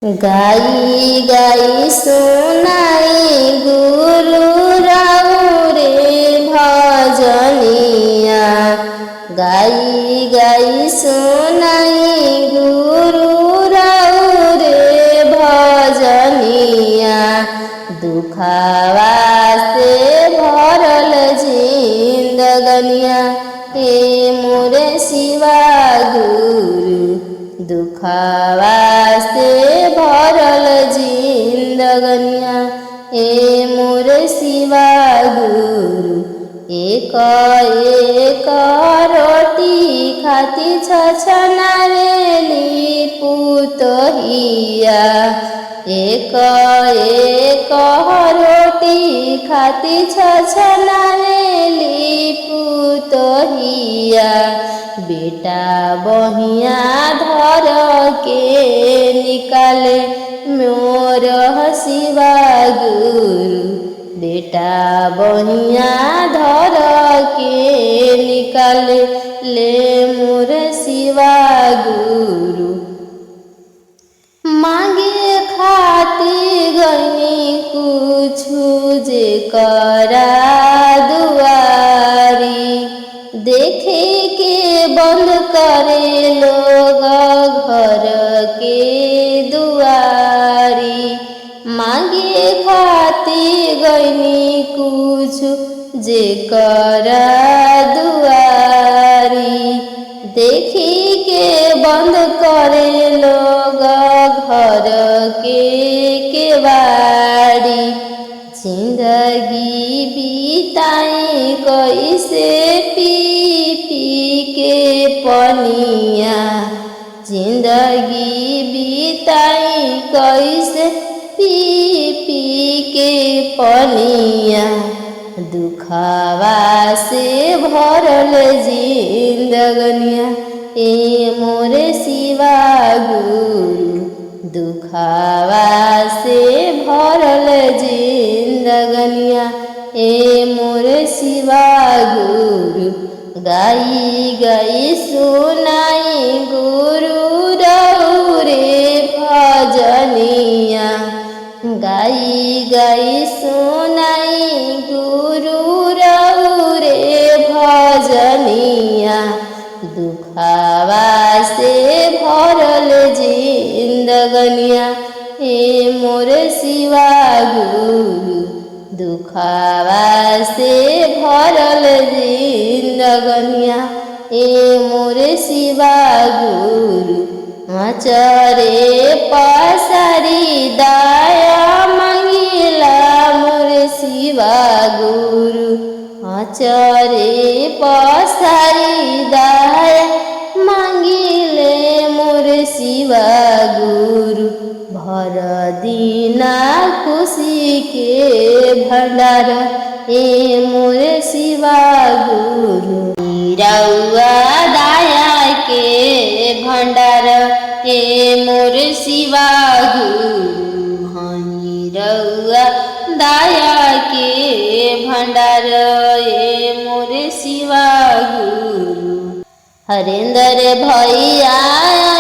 गाई गाई सुनाई गुरु राउ रे भजनिया। गाई गाई सुनाई गुरु राउ रे भजनिया। दुखावा से भरल जिंदगनिया हे मोरे शिवा गुरु। दुखावा से भरल जिंदगनिया हे मोरे शिवा गुरु। एक एक रोटी खाती छछनावेली पुतहिया। एक एक रोटी खाती छछनावेली पुतहिया। बेटा बहिया धर के निकाले मोर शिवा गुरु। बेटा बहिया धर के निकाले ले मोर शिवा गुरु। मांगे खाती गई कुछु जे करा दुआरी। देखे के बंद करे लोग घर के दुआरी। मांगे खाती गईनी कुछ जे करा दुआरी। देखी के बंद करे लोग घर के केवाड़ी। जिंदगी बीताई कैसे पी पी के पनिया। जिंदगी बीताई कैसे पी पी के पनिया। दुखावा से भरल जिंदगनिया ए मोरे शिवा गुरु। दुखावा से भरल जिंदगनिया ए मोरे शिवा गुरु। गाई गाई सुनाई गुरु राउ रे भजनिया। गाई गाई सुनाई गुरु राउ रे भजनिया। दुखावा से भरल जिंदगनिया हे मोर शिवा गुरु। दुखावा से भरल जिंदगनिया हे मोर शिवा गुरु। आचरे पसारी दाया मंगिला मोर शिवा गुरु। आचरे पसारी दाया मांगिले मोर शिवा गुरु। भर दीना खुशी के भंडार ए मोर शिवा गुरु। रउआ दाया के भंडार ए मोर शिवा गुरु। हई रउआ दाया के भंडार ए मोर शिवा गुरु। हरेंद्र भैया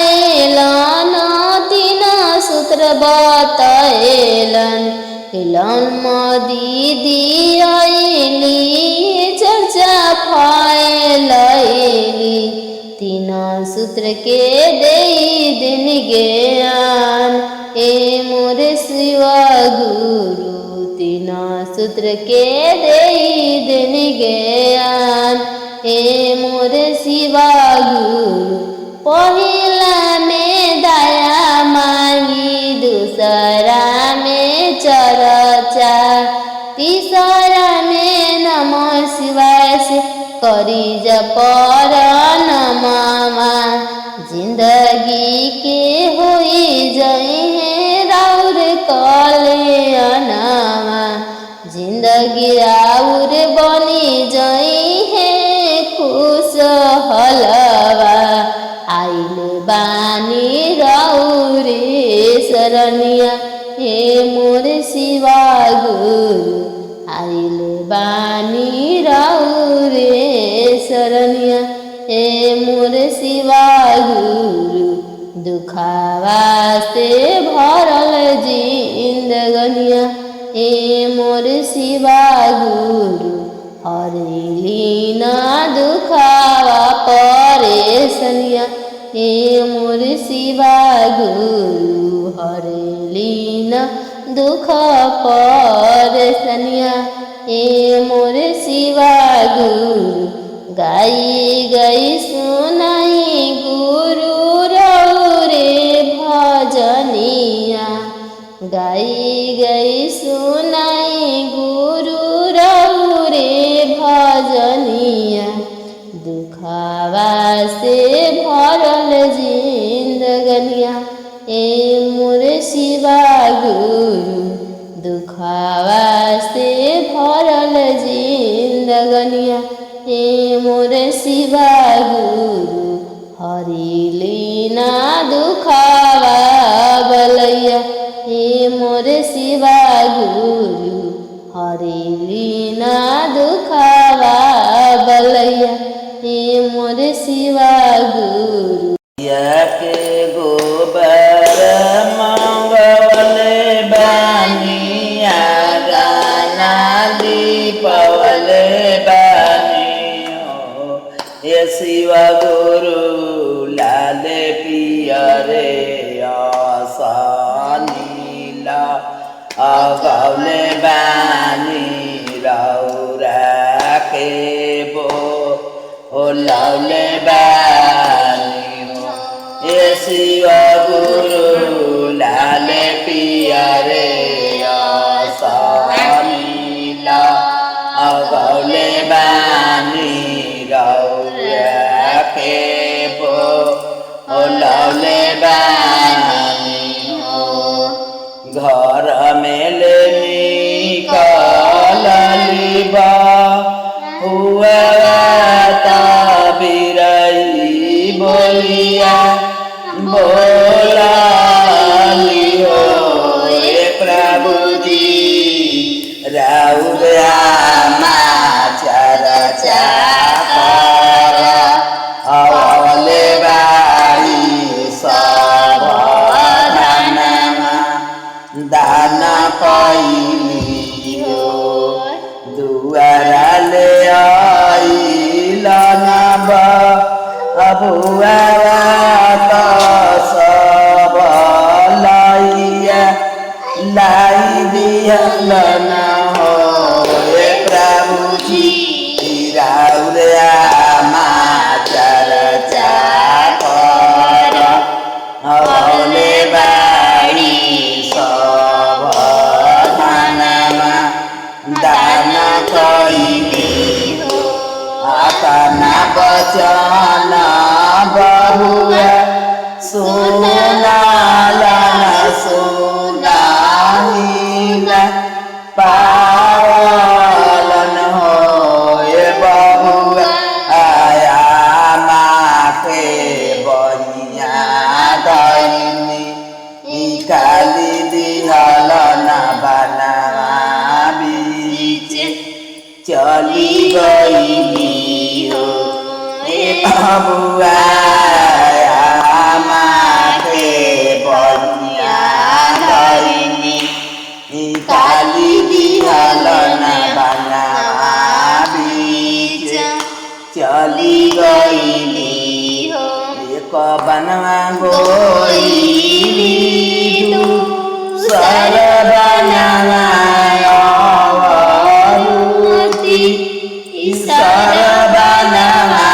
एलन तीन सूत्र बतैलन। एलन दीदी आइली चर्चा फैलैली। तीन सूत्र के देई दिन ज्ञान ए मोर शिवा गुरु। तीन सूत्र के देई दिन ज्ञान ए मोर शिवा गुरु। पहिला में दया मांगी दूसरा में चर्चा। तीसरा में नमः शिवाय से करी जपर नमः। जिंदगी के होई जई राउर कल्याणवा। जिंदगी राउर बनी जई है खुश हलवा। आइले बानी राउरे शरणिया हे मोर शिवा गुरु। आइले बानी राउरे शरणिया हे मोर शिवा गुरु। दुखावा से भरल जिंदगनिया ए मोर शिवा गुरु हरिली ना दुखावा परेशनिया ए मोर शिवा गुरु हरिली ना दुख परेशनिया ए मोर शिवा गुरु गाई गई सुनाई गुरु रौरे भजनिया गाई गई सुनाई गुरु रौरे भजनिया दुखावा से भरल जिंदगनिया ए मोर शिवा गुरु दुखावा से भरल जिंदगनिया ए मोर शिवा गुरु हरिली ना दुखावा बलैया ए मोर शिवा गुरु हरिली ना दुखावा बलैया ए मोर शिवा गुरु के गोबर मंगवले बानिया गाना दीपवले ये शिवा गुरु लाले पियरे आसानीला अगौले बानी रौरा के बो ओ लौले बानी ये शिवा गुरु लाले पियरे आसानीला अगौले बानी रौरा के बो ओ लौले बानी घर में लेनी कलिबा हुआ बिरई बोलिया बोला लियो प्रभु जी राउरा चरचा अवले बाई सब दाना कैली हो दुआरा ले आइला ना अबुआ तो सब लाइया लाई दिया ना हो प्रभु जी राउरा चरचा कर अवले बाड़ी सब दाना कैली हो अपना बचन बहुआ सुना लाना सुना पालन हो बहुआ आया माथे बनिया दैनी काली दिहल न बना बीच चली गई हो बहुआ माथे बनिया दैनी काली दिहल न बना बीच चली गई हो एक बनवा गोइली सर बनवा सर बनवा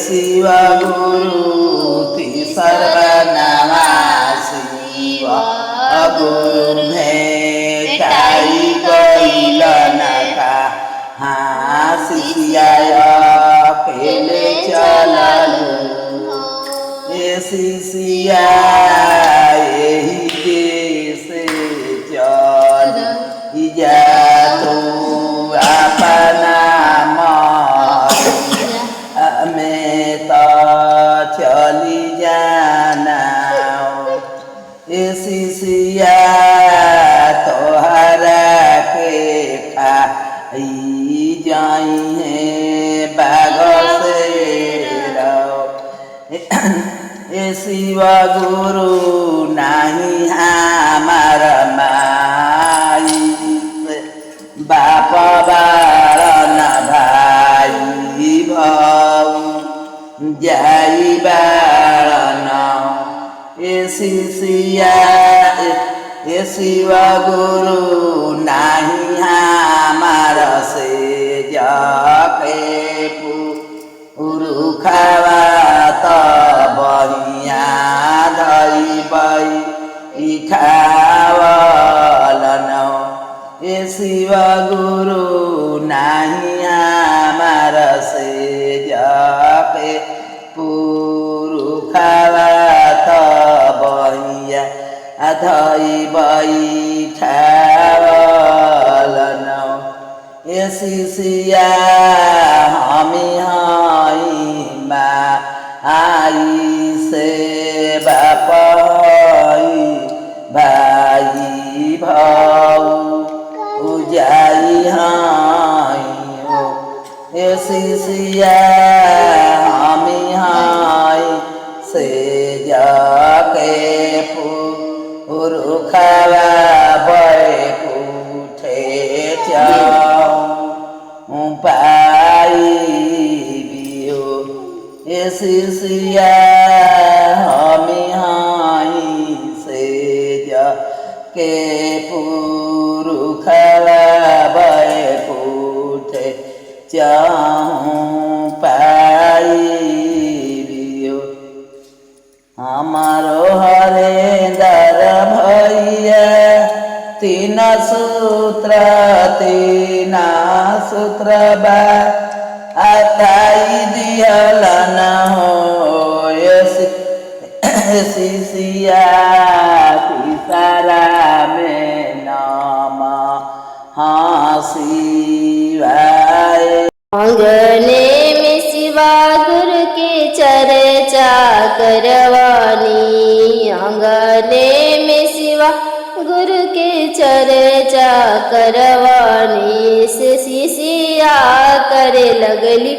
शिवा गुरु तीसर बनवा शिवा गुरु भेटाई गइल नका हाँ शिष्या पहले चललू ये शिष्या यही कैसे चल जा तू अपना में तो चली जाना ये शिष्या तोहरा के खाई जाई है बाग से रहो ये शिवा गुरु शिष्या ये शिव गुरु नहीं हमारा से जाके पुरुखवा तो बहिया धई बई खावलन ये शिव गुरु नहीं हमारा से जाके पुरुखवा तो बहिया धई बई खावलन ये शिष्या हमी हई आई से बाप भाई भाऊ जाई हई ये शिष्या हमी हई से जाके पुरुखवा बैकुठे जाऊं पाई बियो ये शिष्या हमी हई से जाके पुरुखवा बैकुठे जाऊं पाई बियो हमारो हरेंदर भैया तीन सूत्र बा अताई दिहलन हो शिष्या तीसरा में नाम शिवाय आंगने में शिवा गुरु की चर्चा करवानी आंगने में शिवा गुरु की चर्चा करवानी से शिष्या करे लगली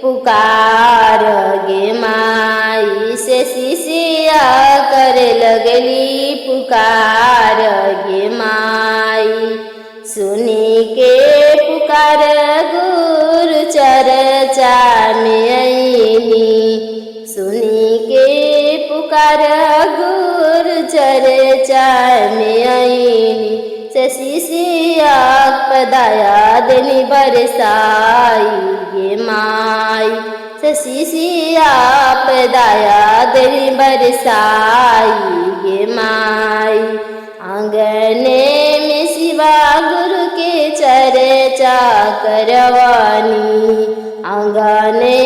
पुकार गे माई से शिष्या करे लगली पुकार गे माई सुनी के पुकार गुरु चर्चा में आईनी सुनी के पुकार गुरु चर्चा में आईनी से शिष्या पदाया देनी बरसाई गे माई से शिष्या पदाया देनी बरसाई गे माई आंगने में शिवा गुरु के चर्चा करवानी आंगने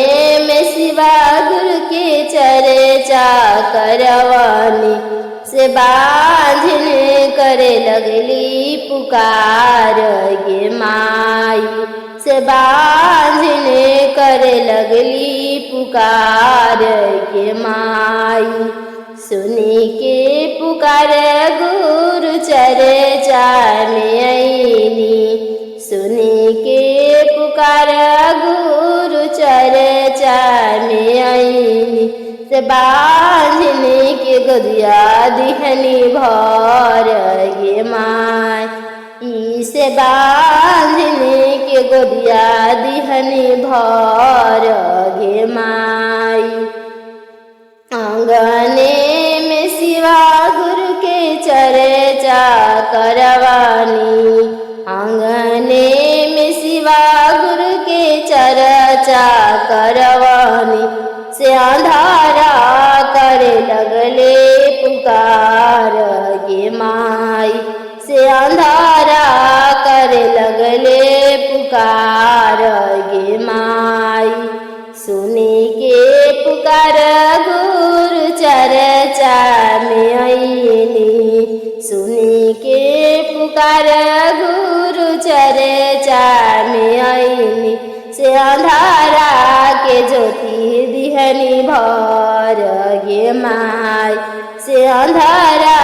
में शिवा गुरु के चर्चा करवानी से बांझने करे लगली पुकार गे माई से बांझने करे लगली पुकार गे माई सुनी के पुकार गुरु चर्चा में आईनी सुनी के पुकार गुरु चर्चा में आईनी से बांझने के गोदिया दिहनी भर गे माई से बांझने के गोदिया दिहनी भर गे माई आंगने में शिवा गुरु के चर्चा करवानी आंगने में शिवा गुरु के चर्चा करवानी से अंधारा करे लगले पुकार गे माई से अंधारा करे लगले पुकार गे माई सुनी के पुकार गुरु चर्चा में आईनी सुनी के पुकार गुरु चर्चा में आईनी से अंधारा के ज्योति दिहनी भर गे माई से अंधारा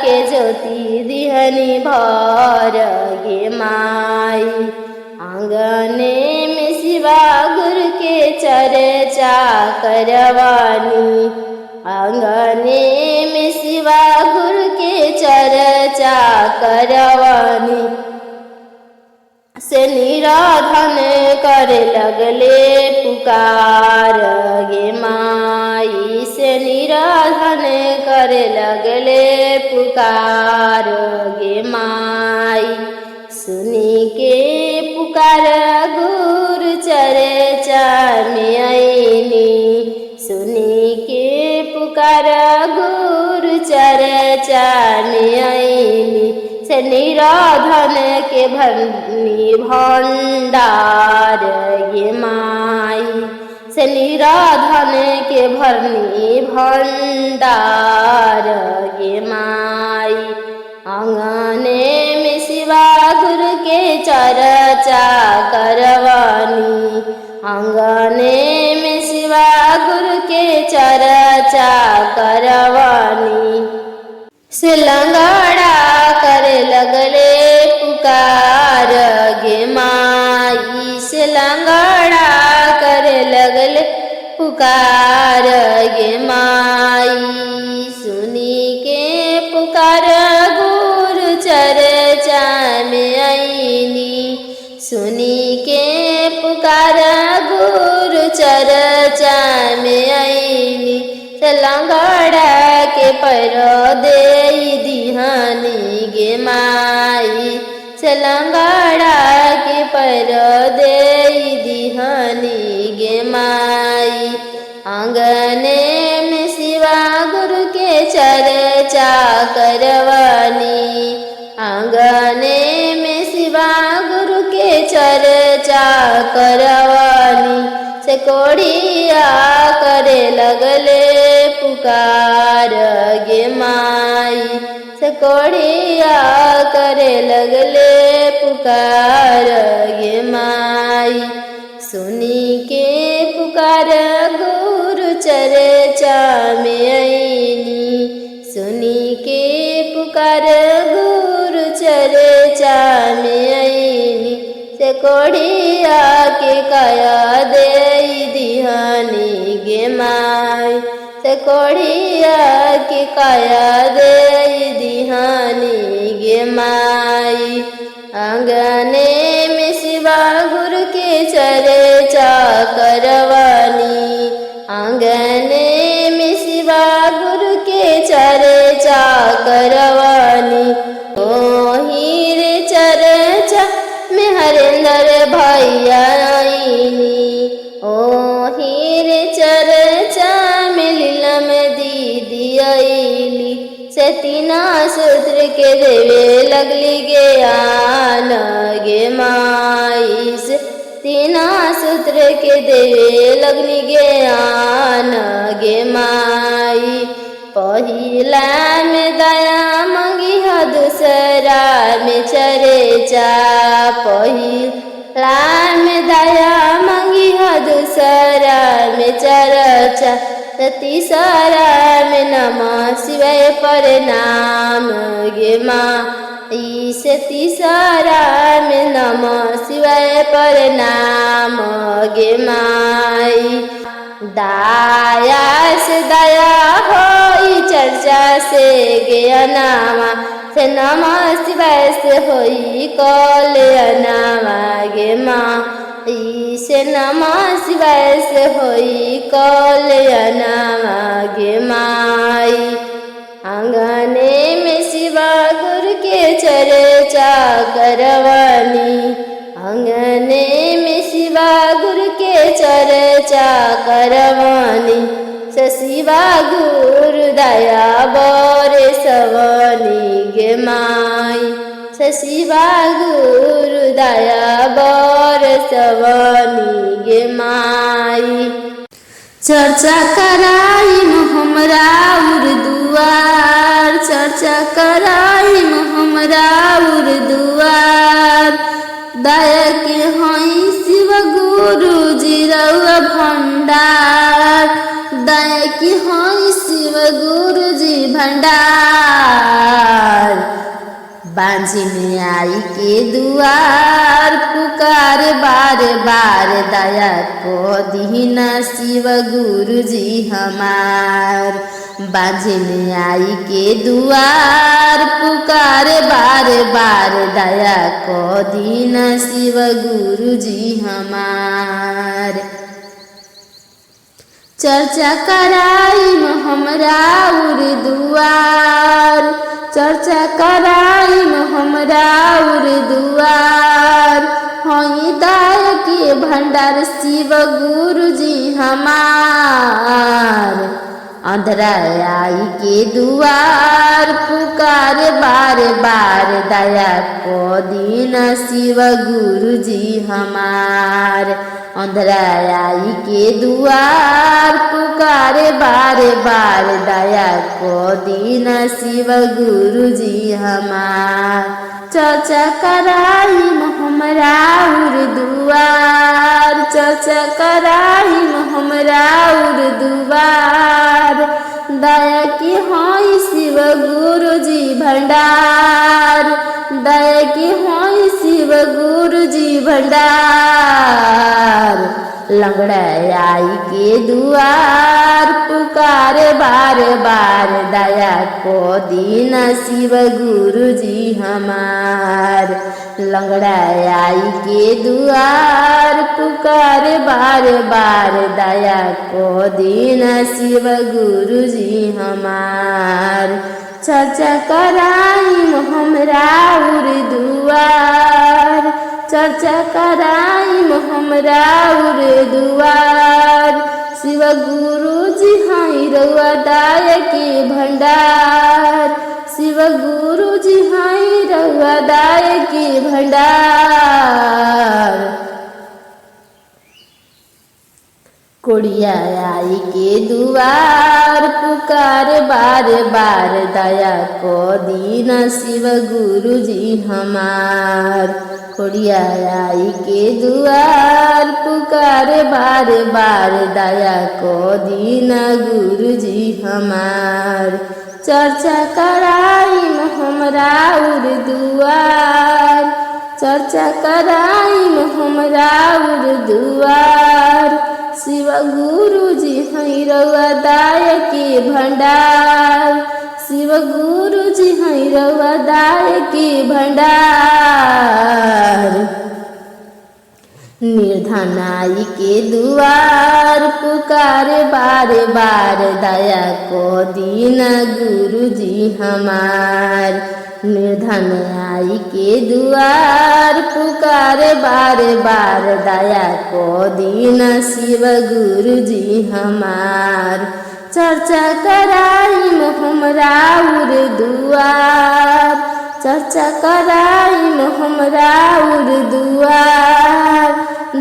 के ज्योति दिहनी भर गे माई आंगने में शिवा गुरु के चर्चा करवानी आंगने में शिवा गुरु के चर्चा करवानी से निराधन करे लगले पुकार गे माई से निराधन कर करे लगले पुकार गे माई। सुनी के पुकार गुरु चर्चा में आईनी, सुनी के पुकार गुरु चर्चा में आईनी। से निराधन के भरनी भंडार गे माई, से निराधन के भरनी भंडार गे माई। आंगने में शिवा गुरु के चर्चा करवानी, आंगने में शिवा गुरु के चर्चा करवानी। से लंगड़ा करे लगले पुकार गे माई, से लंगड़ा करे लगले पुकार गे माई। सुनी के पुकार गुरु चर्चा में आईनी, सुनी के पुकार गुरु चर्चा में आईनी। से लंगड़ा के पैर दे दिहानी गे माई, से लंगड़ा के पैर दे दिहानी गे माई। आंगने में शिवा गुरु के चर्चा करवानी, आंगने में शिवा गुरु के चर्चा करवानी। से कोढ़िया करे लगले पुकार गे माई, से कोढ़िया करे लगले पुकार गे माई। सुनी के पुकार गुरु चर्चा में आईनी, सुनी के पुकार गुरु चर्चा में आईनी। से कोढ़िया के काया दे दिहानी गे माई, से कोढ़िया के काया दे दिहानी गे माई। आंगने में शिवा गुरु के चर्चा करवानी, आंगने में शिवा गुरु के चर्चा करवानी। ओ हीरे चर्चा में हरेंद्र भैया आईनी, ओ हीरे चर्चा में लीलम दीदी आईली। से तीना सूत्र के देवे लगली ज्ञान गे माई, से तीना सूत्र के देवे लगली ज्ञान गे माई। पहिला में दया मंगी ह दूसरा में चर्चा, पहिला में दया मंगी ह दूसरा में चर्चा। तीसरा में नमः शिवाय प्रणाम गे माई, से तीसरा में नमः शिवाय प्रणाम गे माई। दाया से दया होई चर्चा से ज्ञानमा, से नमः शिवाय से होई कल्याणमा गे माई, से नमः शिवाय से होई कल्याणमा गे माई। आंगने में शिवा गुरु के चर्चा करवानी, आंगने में शिवा गुरु के चर्चा करवानी। से शिवा गुरु दया बरसवानी गे माई, से शिवा गुरु दया बरसवानी गे माई। चर्चा कराई हमरा दुआर, चर्चा कराई हमरा दुआर। दया के हई शिव गुरु जी रउआ भंडार, दया के हई शिव गुरु जी भंडार। बांझिन आई के दुआर पुकार बार बार, दया को दीना शिव गुरु जी हमार। बांझिन आई के दुआर पुकार बार बार, दया को दीना शिव गुरु जी हमार। चर्चा कराई हमरा उर दुआर, चर्चा कराई हमरा उर दुआर। होई दाय के भंडार शिव गुरु जी हमार। अंधरा आई के दुआर पुकार बार बार, दया को दीन शिव गुरु जी हमार। अंधरा आई के दुआर पुकार बार बार, दया को दीन शिव गुरु जी हमार। चर्चा कराई हमरा उर दुआर, चर्चा कराई हमरा उर दुआर। दया की होई शिव गुरु जी भंडार, दया की होई शिव गुरु जी भंडार। लंगड़ा आई के दुआर पुकार बार बार, दया को दीन शिव गुरु जी हमार। लंगड़ा आई के दुआर पुकार बार बार, दया को दीन शिव गुरु जी हमार। चर्चा कराई हमरा उर दुआर, चर्चा कराई हमरा उर दुआर। शिव गुरु जी हाई रउआ दाय के भंडार, शिव गुरु जी हाई रउआ दाय के भंडार। कोड़िया आई के दुआर पुकार बार बार, दया को दीन शिव गुरु जी हमार। कोड़िया आई के दुआर पुकार बार बार, दया को दीन गुरु जी हमार। चर्चा कराई हमरा उर दुआर, चर्चा कराई हमरा उर दुआर। शिव गुरु जी हई रउआ दाय के भंडार, शिव गुरु जी हई रउआ दाय के भंडार। निर्धन आई के दुआर पुकार बार बार, दया को दीन गुरु जी हमार। निर्धन आई के दुआर पुकार बार बार, दया को दीन शिव गुरु जी हमार। चर्चा कराई हमरा उर दुआर, चर्चा कराई हमरा उर दुआर।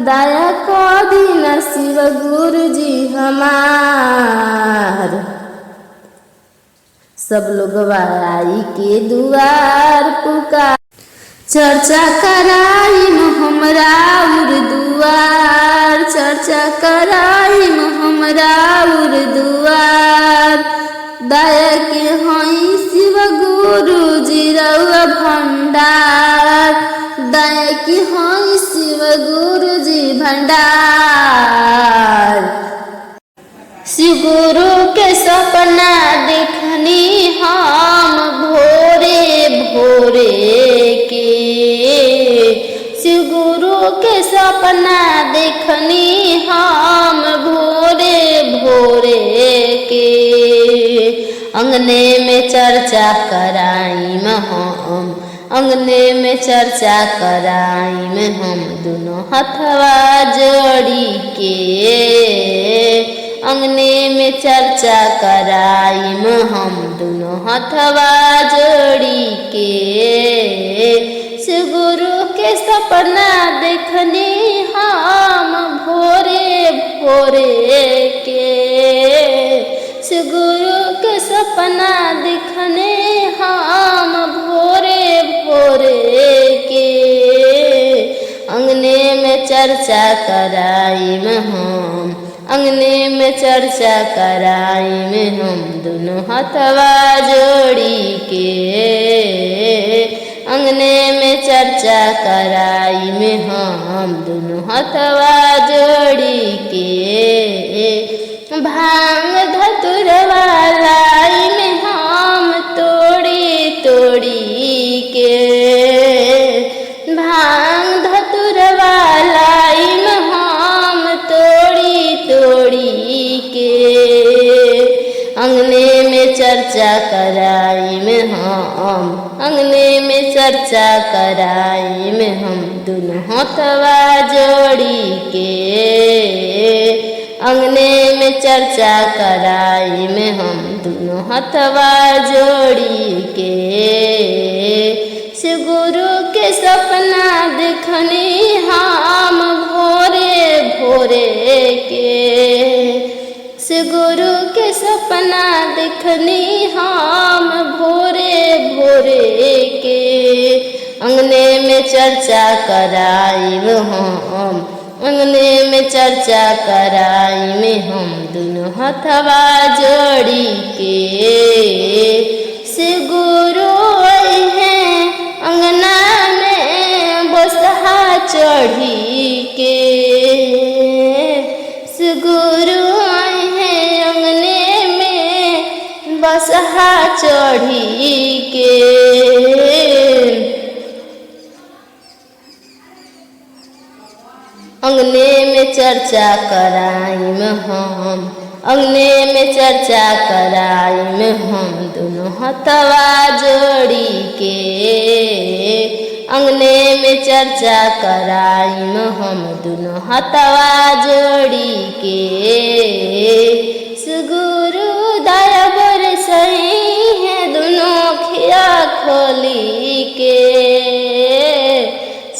दया को दीन शिव गुरु जी हमार। सब लोग आई के दुआर पुकार, चर्चा कराई हमरा उर दुआर, चर्चा कराई हमरा उर दुआर। दया के होई शिव गुरु जी रउआ भंडार, दया के होई शिव गुरु जी भंडार। शिव गुरु के सपना देखनी हम भोरे भोरे के, शिव गुरु के सपना देखनी हम भोरे भोरे के। अंगने में चर्चा कराई हम, अंगने में चर्चा कराई में हम दोनों हथवा जोड़ी के। अंगने में चर्चा कराई में हम दोनों हथवा जोड़ी के। शिव गुरु के सपना देखने हम भोरे भोरे के, शिव गुरु के सपना देखने हम भोरे भोरे के। अंगने में चर्चा कराई में हम, अंगने में चर्चा कराई में हम दोनों हथवा जोड़ी के। अंगने में चर्चा कराई में हम दोनों हथवा जोड़ी के। भांग धतुरवा लाई में हम तोड़ी तोड़ी के, भांग धतुरवा लाई में हम तोड़ी तोड़ी के। में हम अंगने में चर्चा कराई में हम दोनों हथवा जोड़ी के अंगने में चर्चा कराई में हम दोनों हथवा जोड़ी के से गुरु के सपना देखनी हम भोरे भोरे के से गुरु के सपना देखनी हम भोरे भोरे के अंगने में चर्चा कराई में हम अंगने में चर्चा कराई में हम दोनों हथवा जोड़ी के से गुरु हैं अंगना में बसहा चढ़ी के से गुरु हैं अंगने में बसहा चढ़ी के अंगने में चर्चा कराई में हम अंगने में चर्चा कराई में हम दोनों हथवा जोड़ी के अंगने में चर्चा कराई में हम दोनों हथवा जोड़ी के सुगुरु दया बरसई है दोनों खिया खोली के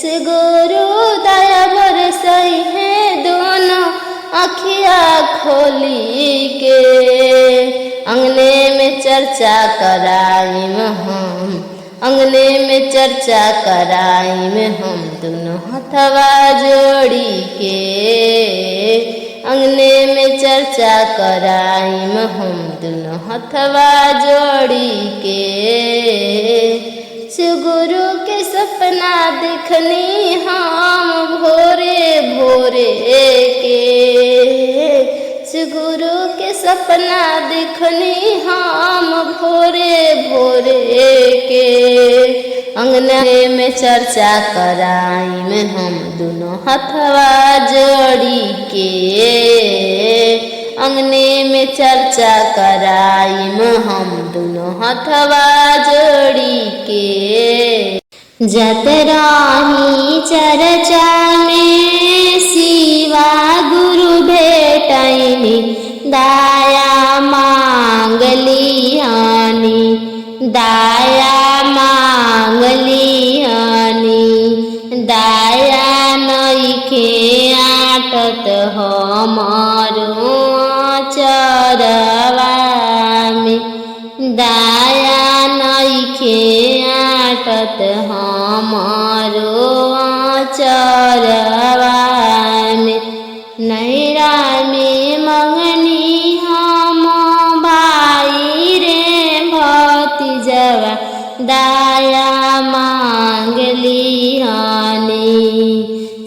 सुगुरु दया बरसई है दोनों अखिया खोली के अंगने में चर्चा कराई में हम अंगने में चर्चा कराई में हम दोनों हथवा जोड़ी के अंगने में चर्चा कराई में हम दोनों हथवा जोड़ी के गुरु के सपना देखनी हम भोरे भोरे के गुरु के सपना देखनी हम भोरे भोरे के अंगने में चर्चा कराई में हम दोनों हथवा जोड़ी के अंगने में चर्चा कराई में हम दोनों हथवा जोड़ी के जत राही चर्चा में शिवा गुरु भेटैनी दाया मांगलियानी दाया मांगलियानी दाया नइखे आटत हमारो चरवा में दाया नइखे आटत हमारो चरवा में नैरा में मंगनी हम भाई रे भतीजवा दाया मांगलियानी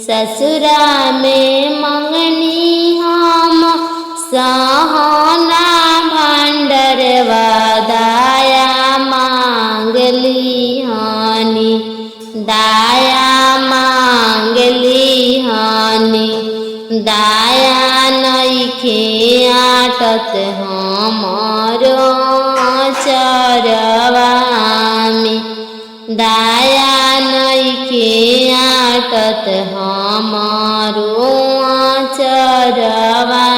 ससुरा में मंगनी हम सहना भंडरवा दाया मांगलियानी दाया मांगलियानी दाया नइखे आटत हमारो चरवा में दाया नइखे आटत हमारो चरवा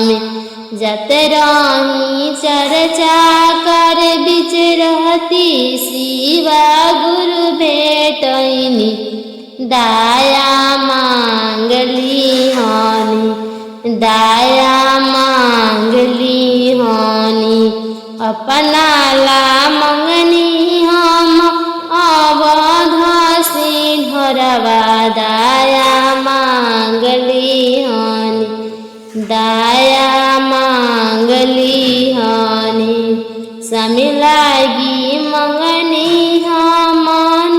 में जत रही चर्चा कर बिच रहती शिवा गुरु भेटैनी दाया मांगलियानी दाया मांगलियानी अपना ला मंगनी हम अवध सिंहरवा दाया मांगलियानी दाया मांगलियानी समिलागी मंगनी हमन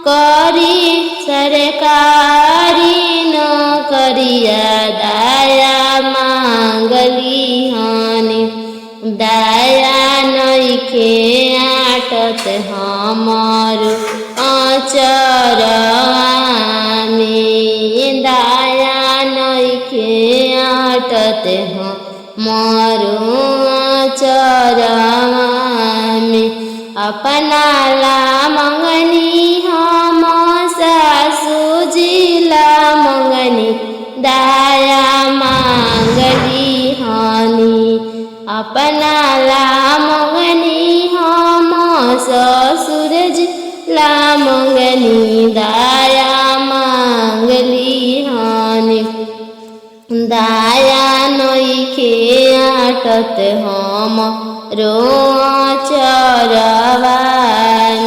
करी सरकारी नौकरिया दाया मांगलियानी दाया नइखे आटत हमारो चरवा में दाया नइखे आटत हमारो चरवा में अपनाला मंगनी हम सासू जिला मंगनी दाया मांगली हानि अपनाला मंगनी हम ससुर जिला मंगनी दाया मांगली हानि दाया नइखे आटत हम रो चरवा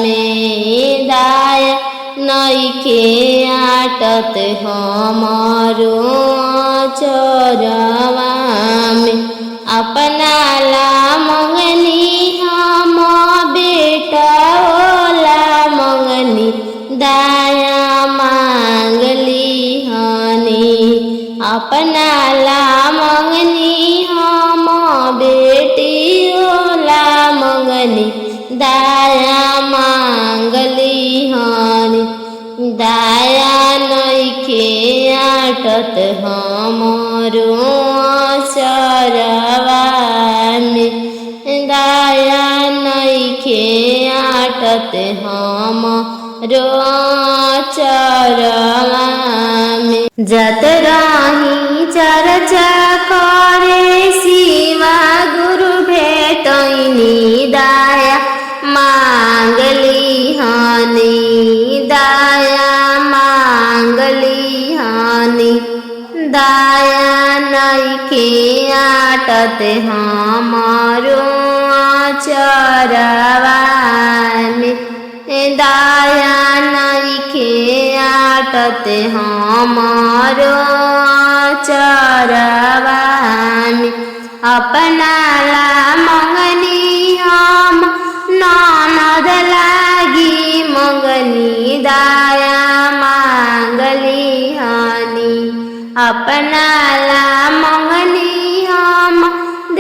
में दाया नइखे आटत हमरो चरवा में अपनाला मंगनी हम बेटा ओला मंगनी दाया मांगली हानि अपनाला मंगनी हम बेटी ओला मंगनी दाया मांगली हानि दाया नइखे आटत हमरो चरवा में दाया नइखे आटत हमरो चरवा में जत रही चर्चा करे शिवा गुरु भेटैनी दाया मांगली हानि दाया मांगली हानि दाया नइखे आटत हमरो चरवा में दाया नइखे आटत हमरो चरवा में अपनाला मंगनी हम ननद लागी मंगनी दाया मांगली हानि अपनाला मंगनी हम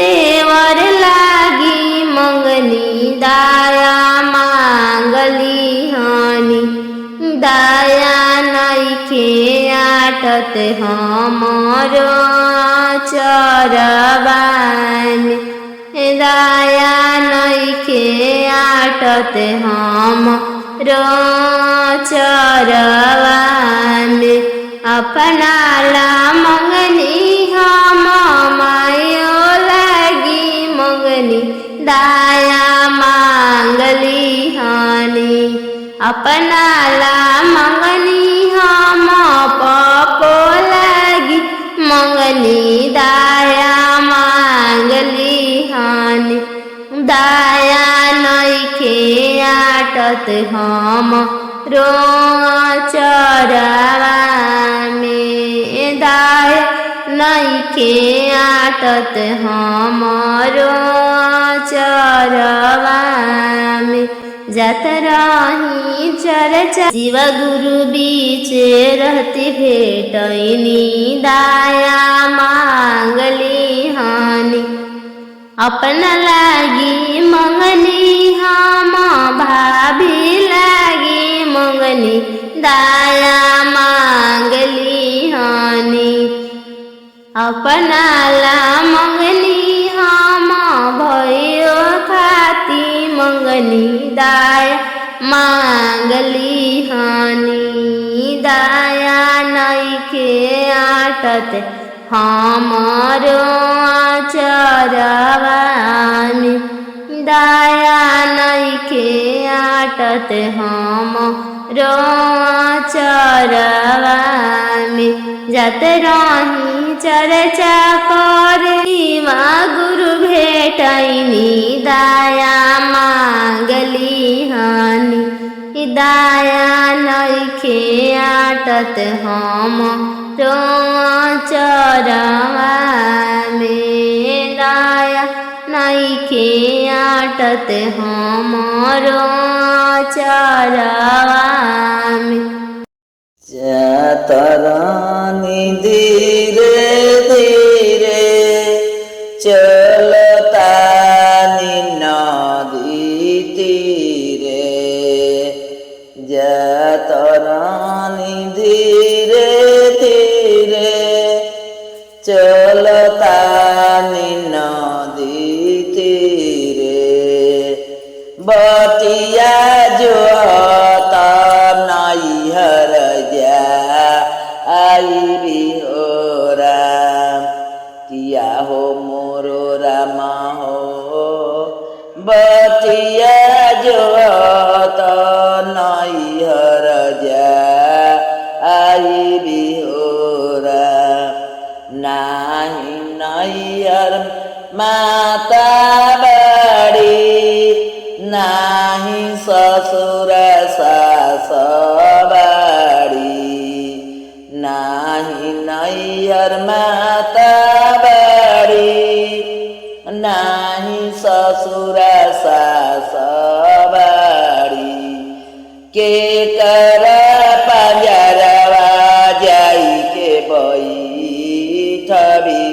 देवर लागी मंगनी दाया मांगली हानि दाया नइखे आटत हमरो चरवा में दाया नइखे आटत हमरो चरवा में अपनाला मंगनी हम मायो लागी मंगनी दाया मांगली हानि अपनाला मंगनी हम पपो लागी मंगनी दाया मांगली हानि दाया नइखे आटत हमरो चरवा में दाया नइखे आटत हमरो चरवा में जत रही चर्चा शिव गुरु बीच रहती भेटैनी दाया मांगली हानि अपना लागी मंगनी हम भाभी लागी मंगनी दाया मांगली हानि अपनाला मंगनी हम भयो खाती मंगनी दाया मांगली हानि दाया नइखे आटत हमरो चरवा में दाया नइखे आटत हमरो चरवा में जत रही चर्चा करे गुरु भेटैनी दाया मांगली हानि दाया नइखे आटत हमरो चरवा में दाया नइखे आटत हमरो चरवा में चतरानी धीरे धीरे चलता नदी तीरे जतरानी धीरे धीरे चलता नदी तीरे बट बटिया जो नैहर जा आई भी हो राम किया हो मोरो रामा हो बटिया जो नैहर जा आई भी हो राम नाही नैहर माता बड़ी नाही ससुर सास बड़ी नाही नैहर माता बड़ी नाही ससुर सास बड़ी के कर पंजरवा जाई के बैठबी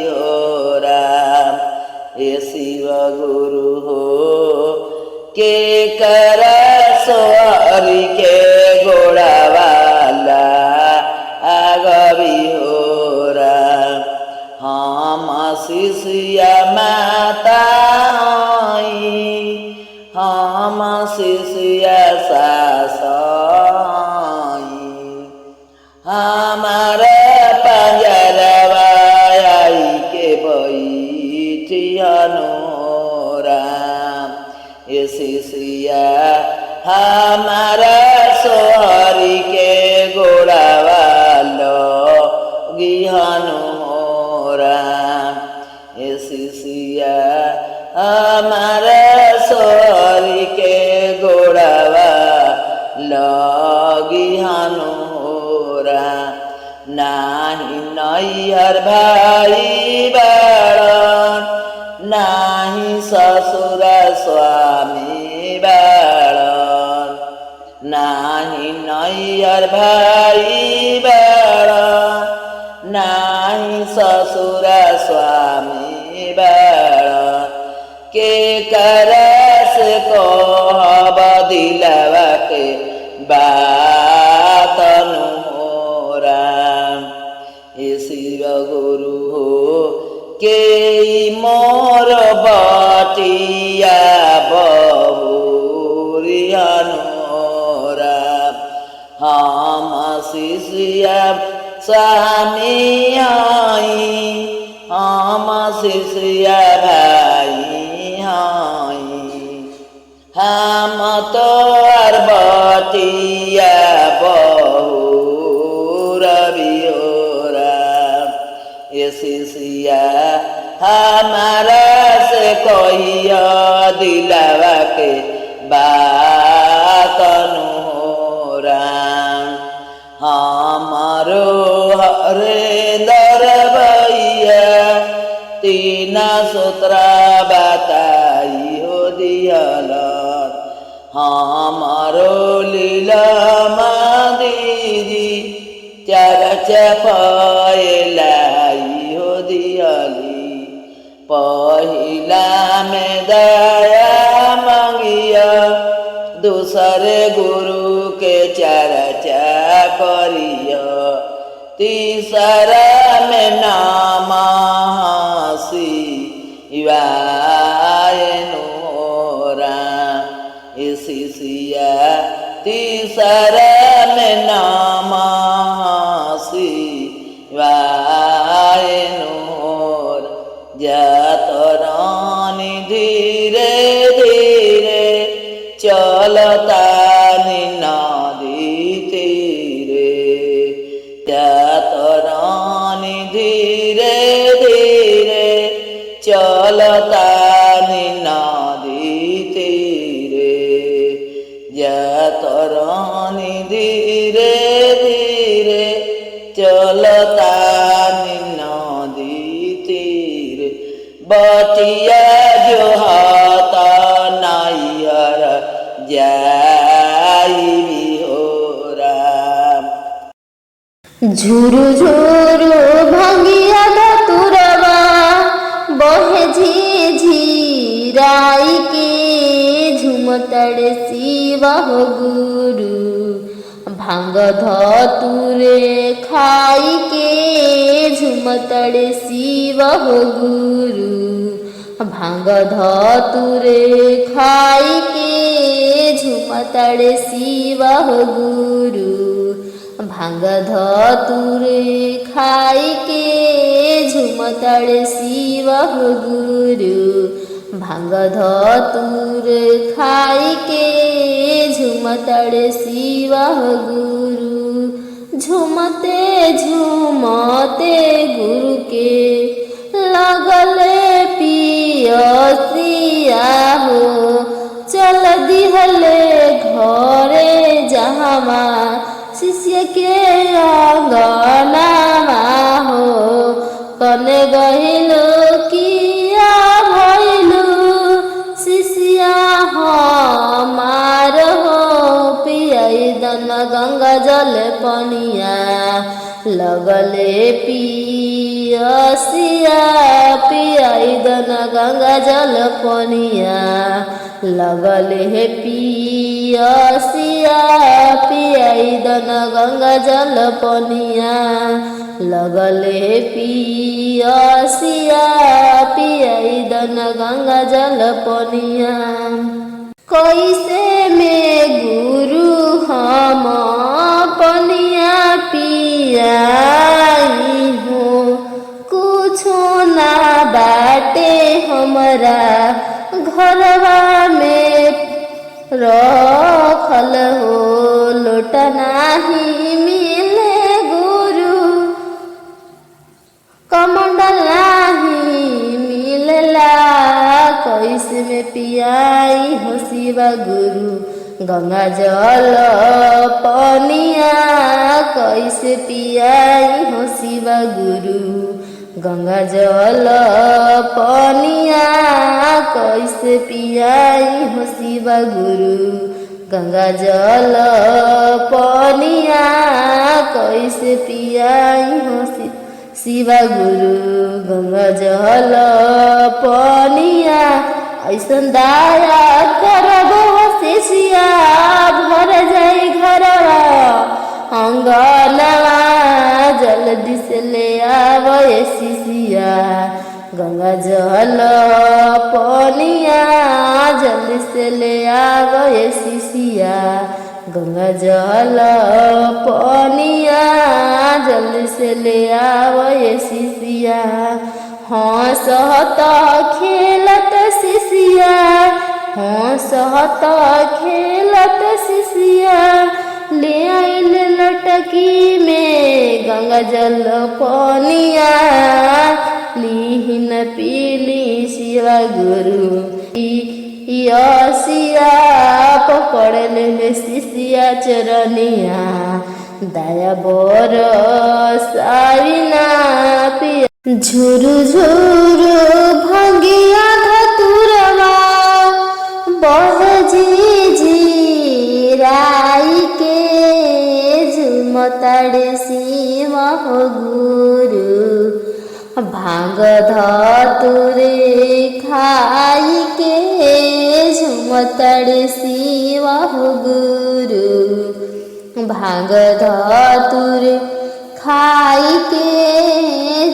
हो राम ए शिव गुरु हो के कर सोहरी के गोड़ावाला आगबी हो राम हम शिष्या माता हम शिष्या सास हमारा पंजरवा आई के बैठियनु राम ये शिष्या हमारा सोहरी के गोड़ावालो गिहनु राम ये शिष्या हमारा सोहरी के गोड़ावा गिहनु नाही नैहर भाई बाड़न नाही ससुर स्वामी बाड़न नाही नैहर भाई बाड़न नाही ससुर स्वामी बाड़न के करस को दिलवा के बात राम ये शिव गुरु हो के मोर बटिया बहुरियनु राम हम शिष्या स्वामी आई हम शिष्या भाई हम तो बटिया ये शिष्या हमारा से कहिया दिलवा के बात हो राम हमारो हरेंद्र भैया तीन सूत्र बताई हो दियल हमारो लीला दीदी चार चपलाई हो दियली पहिला में दया मंगिया दूसरे गुरु के चर्चा करिया तीसरा में नाम हसी शिष्या तीसरा में नाम जातरानी धीरे धीरे चलता नदी तीरे जातरानी धीरे धीरे चलता नदी तीरे जातरानी धीरे धीरे चलता बटिया जो हाथा नैहर जाई हो राम झुरु झुरु भंगिया धतुरवा बहे झिझिराई के झुमतड़ शिव गुरु भांग धतुरे खाई के झुमतड़ शिव गुरु भांग धतुरे खाई के झुमताड़े शिव गुरु भांग धतुरे खाई के झुमताड़े शिव गुरु भांग धतुरे खाई के झुमताड़े शिव गुरु झुमते झुमते गुरु के लगले पियसिया हो चल दिहले घरे जहामा शिष्य के अंगनामा हो कने गहिलो किया भइलु शिष्या हमार हो पियाई दन गंगा जल पनिया लगले पियसिया पियाई दन गंगा जल पनिया लगले पियसिया पियाई दन गंगा जल पनिया लगले पियसिया पियाई दन गंगा जल पनिया कैसे में गुरु हम पनिया पियाई हो कुछो ना बाटे हमरा घरवा में रखल हो लोटा नाही मिले गुरु कमंडल नाही मिलला कैसे में पियाई हो शिव गुरु गंगा जल पनिया कैसे पियाई हो शिव गुरु गंगा जल पनिया कैसे पियाई हो शिव गुरु गंगा जल पनिया कैसे पियाई हो शिव गुरु गंगा जल पनिया ऐसन दाया करबो शिष्या भर जाई घरवा अंगनवा जल्दी से ले आवए शिष्या गंगा जल पनिया जल्दी से ले आवए शिष्या गंगा जल पनिया जल्दी से ले आवए शिष्या हंसत खेलत शिष्या हंसत खेलत शिष्या ले आइल लटकी में गंगा जल पनिया लीन पीली शिव गुरु यसिया पकड़ ले शिष्या चरनिया दया बर साविना पिया झुरु झुरु भंगिया धतुरवा बह झिझिराई के झुमताड़े शिव गुरु भांग धतुरे खाई के झुमताड़े शिव गुरु भांग धतुरे खाई के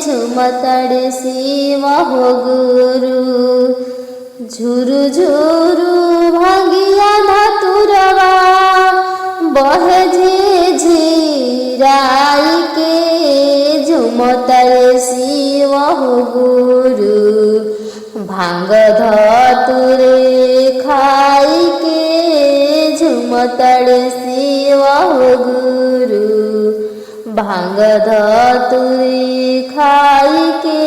झुमताड़े शिव गुरु झुरु झुरु भांगिया धतुरवा बह झिझिराई के झुमताड़े शिव गुरु भांग धतुरे खाई के झुमताड़े शिव गुरु भांग धतुरे खाई के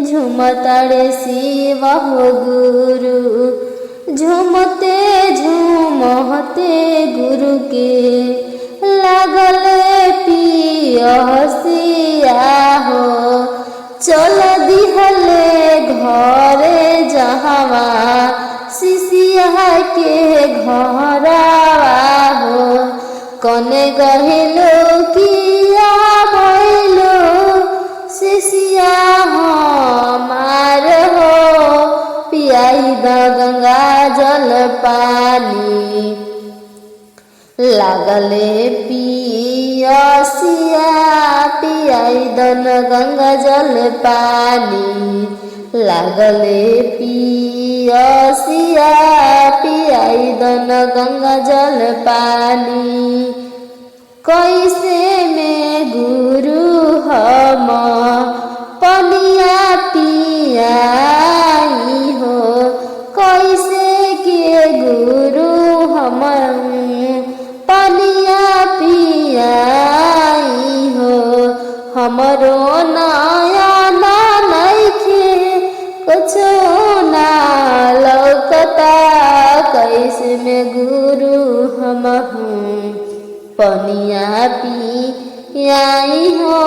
झुमताड़े शिव गुरु झुमते झुमते गुरु के लगले पियसिया हो चल दिहले घरे जहावा शिष्या के घरवा हो कने गहिलो किया भइलो शिष्या हमार हो पियाई द गंगा जल पानी लागले पियसिया पियाई दन गंगा जल पानी लागले पियसिया पियाई दन गंगा जल पानी कैसे में गुरु हम पनिया पियाई हो कैसे के गुरु हम पनिया पियाई हो हमरो नया नइखे कुछ ना लौकता कैसे में गुरु हम पनिया पियाई हो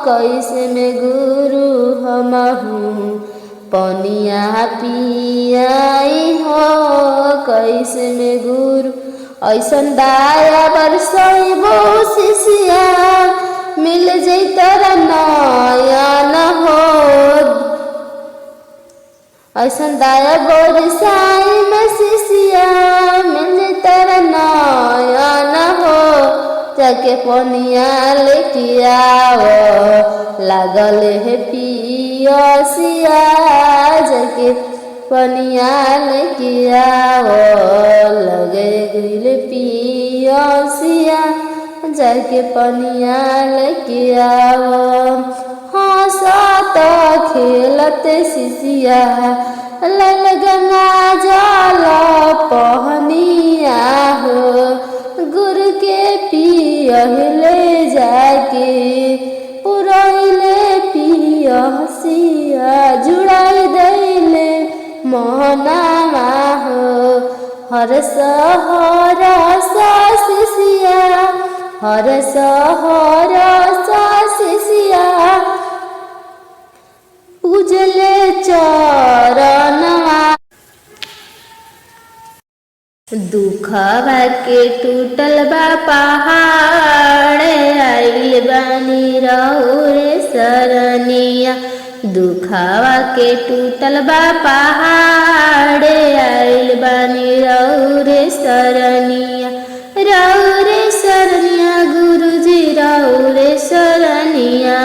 कैसे में गुरु हम पनिया पियाई हो कैसे में गुरु ऐसन दाया बरसैबो शिष्या मिल जैतर नया न हो ऐसन दाया बरसाई में शिष्या मिल जैतर नया न हो जाके पनिया लेके आओ लागल है पियसिया जाके पनिया लेके आओ लगे गइल पियसिया जाके पनिया लेके आओ हंसत खेलत शिष्या लल गंगा जल पहनिया हो गुरु के पियले जाके पुरैले पियसिया जुड़ाई दैले मोहनामा हो हरस हरस शिष्या हरस हरस शिष्या उजले चरणवा दुखवा के टूटल बा पहाड़ आइल बानी रहुरे सरनिया दुखवा के टूटल बा पहाड़ आइल बानी रहुरे सरनिया गुरुजी रहुरे सरनिया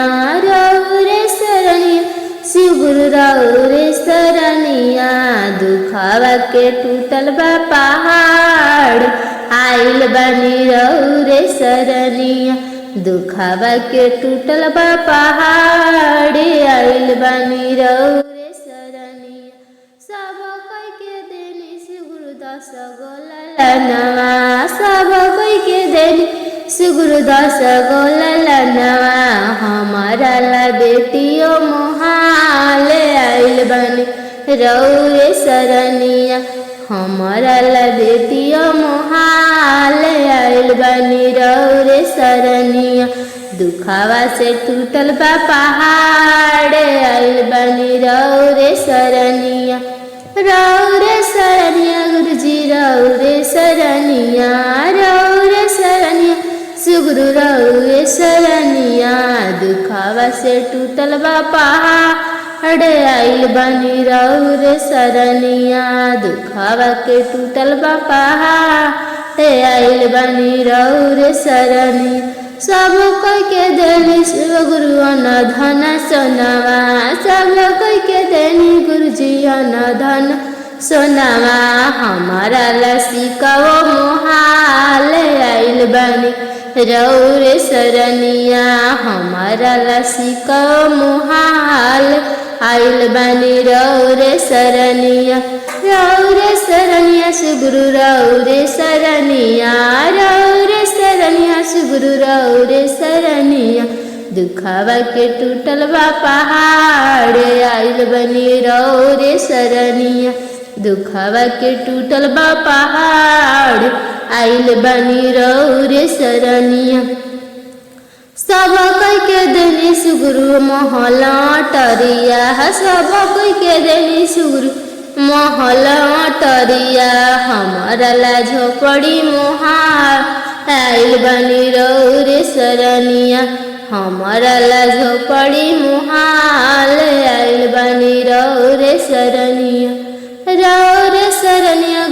शिव गुरु रहुरे सरनिया दुखवा के टूटल बा पहाड़ आइल बानी रहुरे सरनिया दुखवा के टूटल बा पहाड़ आइल बानी रहुरे सरनिया सब कोई के देनी शिव गुरु दस गोलनवा सब कोई के देनी शिव गुरु दस गोलनवा हमारा ला बेटियों मोहाल आइल बानी रहुरे सरनिया हमारा ला बेटियों मोहाल आइल बानी रहुरे सरनिया दुखावा से टूटल बा पहाड़ आइल बानी रहुरे सरनिया गुरुजी रहुरे सरनिया शिवगुरु रहुरे सरनिया दुखावा से टूटल बा पहाड़ आइल बानी रहुरे सरनिया दुखावा के टूटल बा पहाड़ आइल बानी रहुरे सरनिया सब कोई के देनी शिव गुरु अन धन सोनावा सब कोई के देनी गुरुजी अन धन सोनावा हमारा लसिकाओ मोहाल आइल बानी रहुरे सरनिया हमारा लसिकाओ मोहाल आइल बानी रहुरे सरनिया शिव गुरु रहुरे सरनिया शिव गुरु रहुरे सरनिया दुखावा के टूटल बा पहाड़ आइल बानी रहुरे सरनिया दुखावा के टूटल बा पहाड़ आइल बानी रहुरे सरनिया सब कोई के देनी सुगुरु महला टरिया सब कोई के देनी सुगुरु महला टरिया हमारा ला झोपड़ी मोहाल आइल बानी रहुरे सरनिया हमारा ला झोपड़ी मोहाल आइल बानी रहुरे सरनिया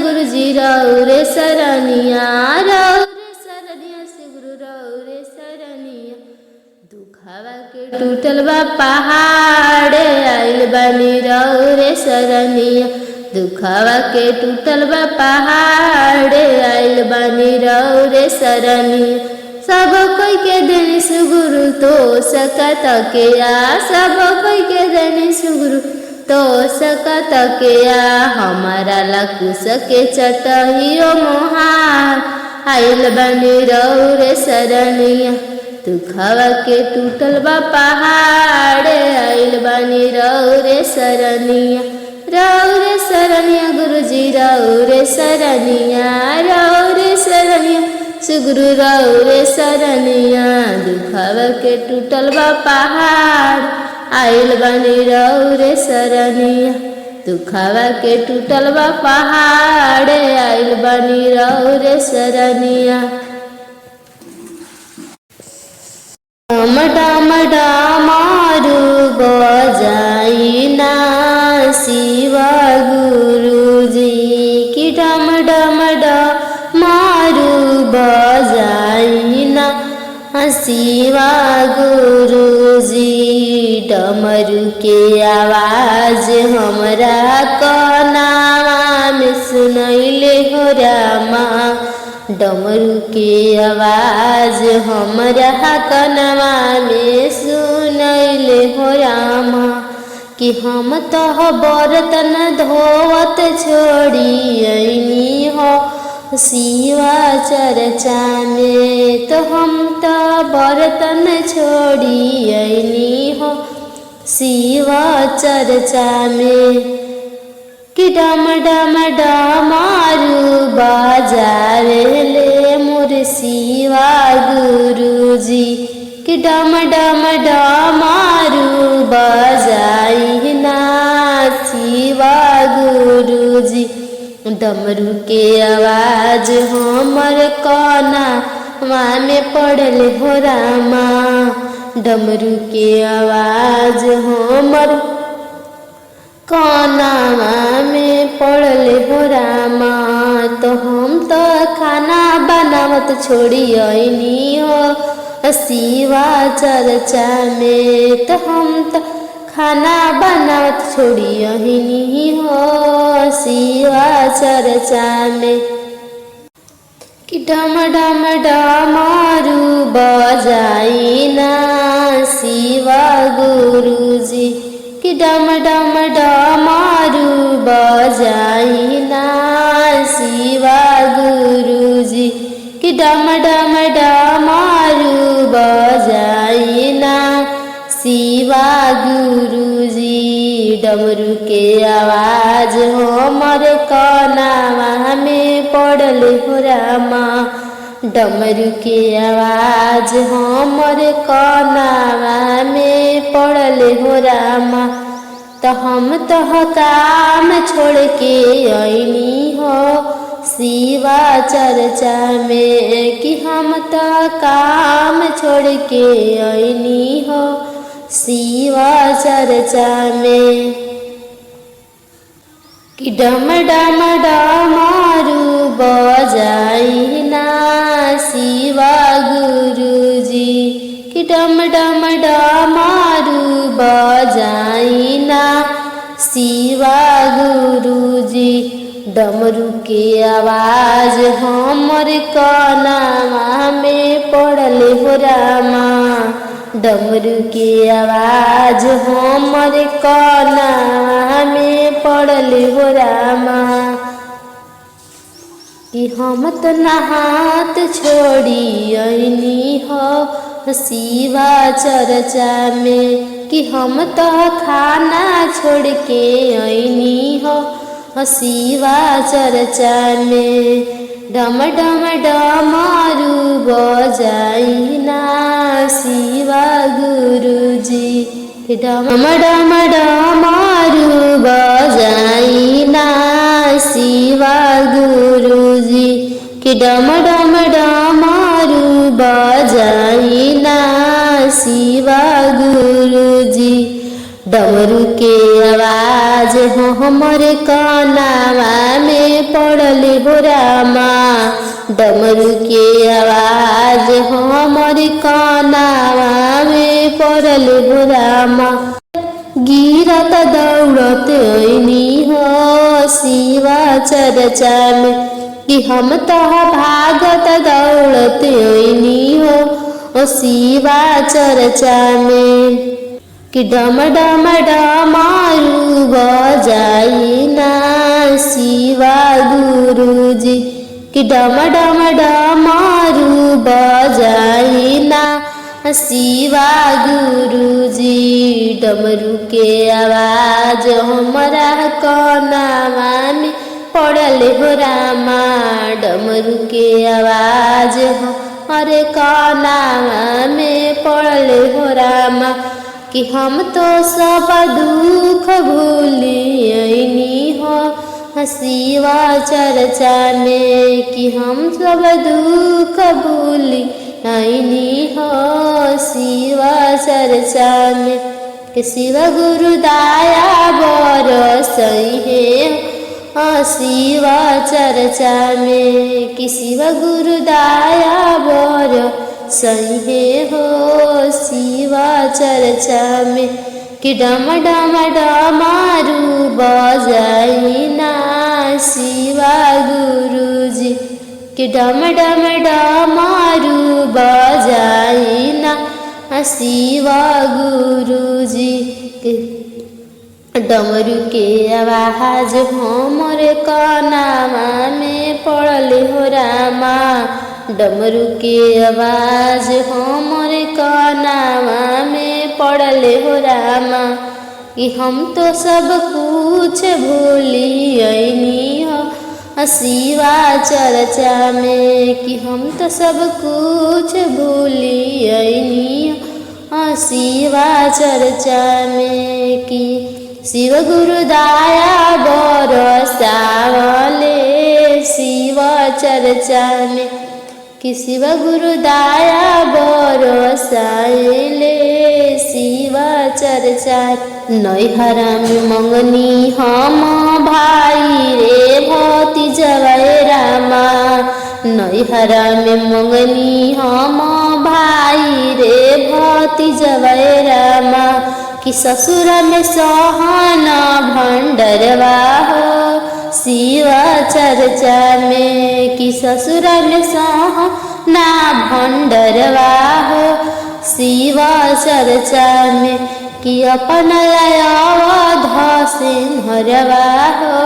गुरुजी रहुरे सरनिया शिव गुरु रहुरे सरनिया दुखावा के टूटल बा पहाड़े आइल बानी रौरे सरनिया दुखावा के टूटल बा पहाड़े आइल बानी रौरे सरनिया सब कोई के देनी सुगुरु तो सकत के आ सब कोई के देनी सुगुरु तो सकत के आ हमारा लकुस के चटहियो मोहार आइल बानी रौरे सरनिया दुखावा के टूटल बा पहाड़े आइल बानी रौरे सरनिया गुरुजी रौरे सरनिया सुगुरु रौरे सरनिया दुखावा के टूटल बा पहाड़ आइल बानी रौरे सरनिया दुखावा के टूटल बा पहाड़ आइल बानी रौरे सरनिया डम डम डमारू बजाई ना शिवा गुरुजी की डम डम डमारू बजाई ना शिवा गुरुजी डमरू के आवाज हमरा कनावा में सुनैले हो रामा डमरू के आवाज हमरा कनवा में सुनैले हो रामा कि हम तो बर्तन धोवत छोड़ी अइनी हो शिवा चर्चा में तो हम तो बर्तन छोड़ी अइनी हो शिवा चर्चा में कि डम डम डमारू बाजावे ले मोर शिवा गुरुजी कि डम डम डमारू बजाई ना शिवा गुरुजी डमरू के आवाज हमर कना में पड़ल हो रामा डमरू के आवाज हमर कनावा में पड़ल हो रामा तो हम तो खाना बनावत छोड़ी अइनी हो शिवा चर्चा में तो हम तो खाना बनावत छोड़ी अइनी हो शिवा चर्चा में कि डम डम डमारू बजाई ना शिवा गुरुजी कि डम डम डमारू बजाई ना शिवा गुरुजी कि डम डम डमारू बजाई ना शिवा गुरुजी डमरू के आवाज हमर कनावा में पड़ल हो रामा डमरू के आवाज हमर कनावा में पड़ल हो रामा तो हम तो काम छोड़ के अइनी हो शिवा चर्चा में कि हम तो काम छोड़ के अइनी हो शिवा चर्चा में कि डम डम डमारू बजाई ना शिवा गुरुजी कि डम डम डमारू बजाई ना शिवा गुरुजी डमरू के आवाज हमर कनावा में पड़ल हो रामा डमरू के आवाज हमर कनावा में पड़ल हो रामा कि हम तो नहात छोड़ी अइनी हो शिवा चर्चा में कि हम तो खाना छोड़ के अइनी हो शिवा चर्चा में डम डम डमारू बजाई ना शिवा गुरुजी डम डम डमारू बजाई ना शिवा गुरुजी कि डम डम डमारू बजाई ना शिवा गुरुजी डमरू के आवाज हो हमर कनावा में पड़ल हो रामा डमरू के आवाज हो हमर कनावा में पड़ल हो रामा गिरत दौड़त ऐनी हो शिवा चर्चा में कि हम तो भागत दौड़त ऐनी हो ओ शिवा चर्चा में कि डम डम डमारू बजाई ना शिवा गुरुजी कि डम डम डमारू बजाई ना शिवा गुरुजी डमरू के आवाज हमारा कनावा में पड़ल हो रामा डमरू के आवाज हमारे कनावा में पड़ल हो रामा कि हम तो सब दुख भूली ऐनी हो शिवा चर्चा में कि हम सब दुख भूली ऐनी हो शिवा चर्चा में कि शिव गुरु दाया बरसई है शिवा चर्चा में कि शिव गुरु दाया बरसई है हो शिवा चर्चा में कि डम डम डमारू बजाई ना शिवा गुरुजी कि डम डम डमारू बजाई ना शिवा गुरुजी डमरू के आवाज हमरे कनावा में पड़ल हो रामा डमरू के आवाज हमरे कनावा में पड़ल हो रामा कि हम तो सब कुछ भूली ऐनी हो शिवा चर्चा में कि हम तो सब कुछ भूली ऐनी हो शिवा चर्चा में कि शिव गुरु दाया बरसावले शिवा चर्चा में कि शिव गुरु दाया बरसाइले शिवा चर्चा नैहरा में मंगनी हम भाई रे भतीजवा रामा नैहरा में मंगनी हम भाई रे भतीजवा रामा कि ससुर में सोहाना भंडरवा हो शिवा चर्चा में कि ससुर में सोहाना भंडरवा हो शिवा चर्चा में कि अपन अवध सिंहरवा हो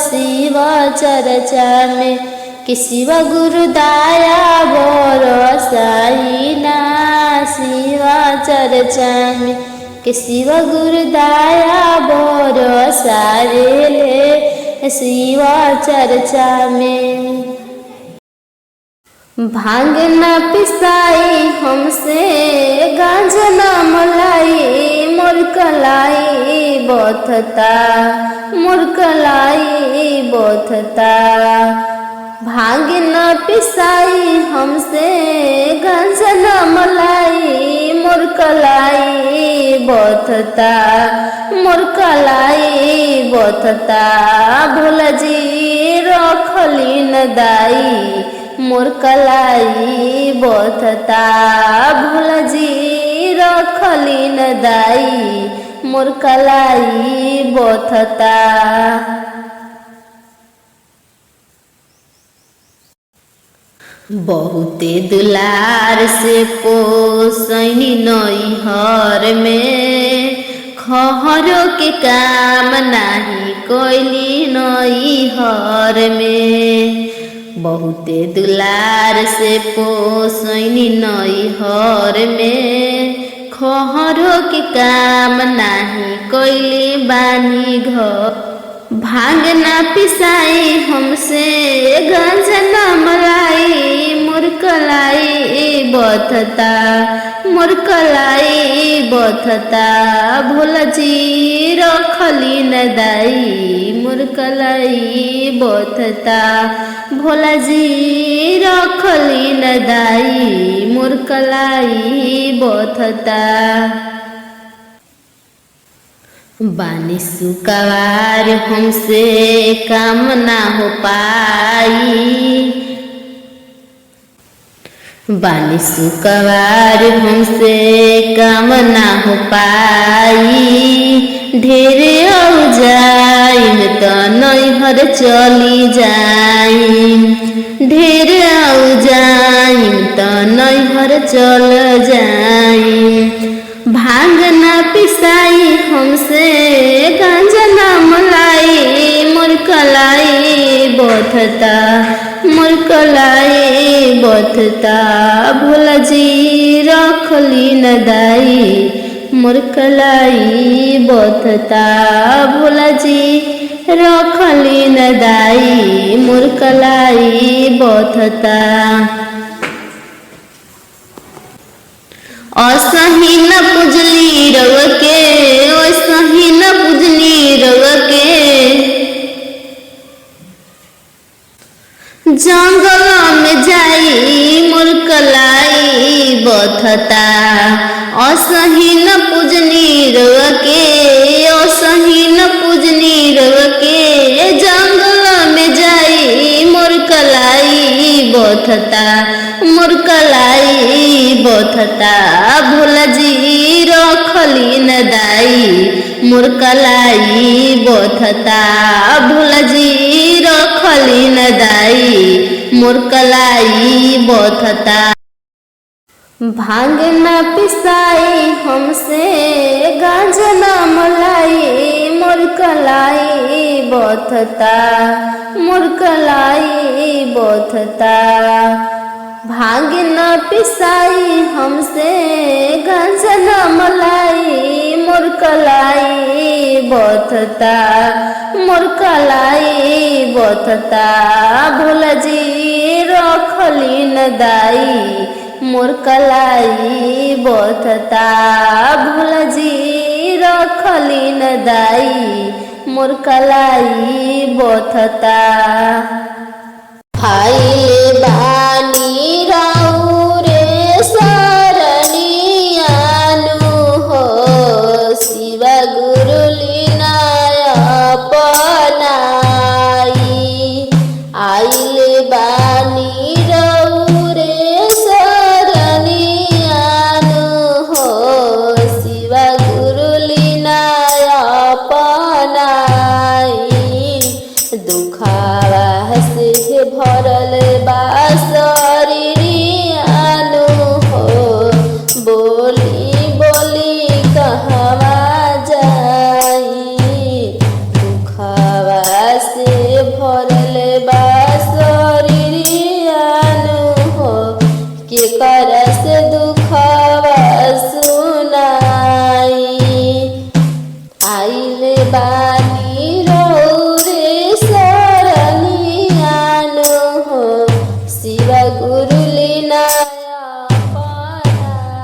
शिवा चर्चा में कि शिव गुरु दाया बरसाई ना शिवा चर्चा में कि शिव गुरु दाया बरसाले शिवा चर्चा में भांग न पिसाई हमसे गांजा न मलाई मोर कलाई बथता मोर कलाई बथता भांग न पिसाई हमसे गांजा न मलाई मोर कलाई बथता मोर कलाई बथता भोला जी रखली न दाई मोर कलाई बथता भोला जी रखली न दाई मोर कलाई बथता बहुते दुलार से पोसनी नैहर में खहरो के काम नाही कोइली नैहर में बहुते दुलार से पोसनी नैहर में खहरो के काम नाही कोइली बानी घर भांग ना पिसाई हमसे गांजा न मलाई मोर कलाई बथता मोर कलाई बथता भोला जी रखली न दाई मोर कलाई बथता भोला जी रखली न दाई मोर कलाई बथता बानी सुकवार हमसे काम ना हो पाई बानी सुकवार हमसे काम ना हो पाई, ढेर हो जाइम तो नैहर चली जाइम, ढेर हो जाइम तो नैहर चल जाइम। भांग ना पिसाई हमसे गांजा ना मलाई, मोर कलाई बथता, मोर कलाई बथता, भोला जी रखली न दाई, मोर कलाई बथता, भोला जी रखली न दाई, मोर कलाई बथता। असही न पुजली रव के, असही न पुजली रव के, जंगल में जाई मोर कलाई बथता। असही न पुजनी रव के, असही न पुजनी रव के, जंगल में जाई मोर कलाई बथता, मोर कलाई बथता, भोला जी रखली न दाई, मोर कलाई बथता, भोला जी रखली न दाई, मोर कलाई बथता। भांग न पिसाई हमसे गांजा न मलाई, मोर कलाई बथता, मोर कलाई बथता। भांग न पिसाई हमसे गांजा न मलाई, मोर कलाई बथता, मोर कलाई बथता, भोला जी रखली न दाई, मोर कलाई बथता, भोला जी रखली न दाई, मोर कलाई बथता। आइले बानी राउरे सरनियानु हो, शिव गुरु लीनाय अपनाई। आइले बानी राउरे सरनियानु हो, शिव गुरु लीनाय अपनाई। दुखावा से भरल बा शरीरियानु हो, बोली बोली कहवा जाई। दुखावा से भरल बा शरीरियानु हो, के कर से दुखावा सुनाई। आइले बानी रौरे सरनियानु हो, शिव गुरु लीनाय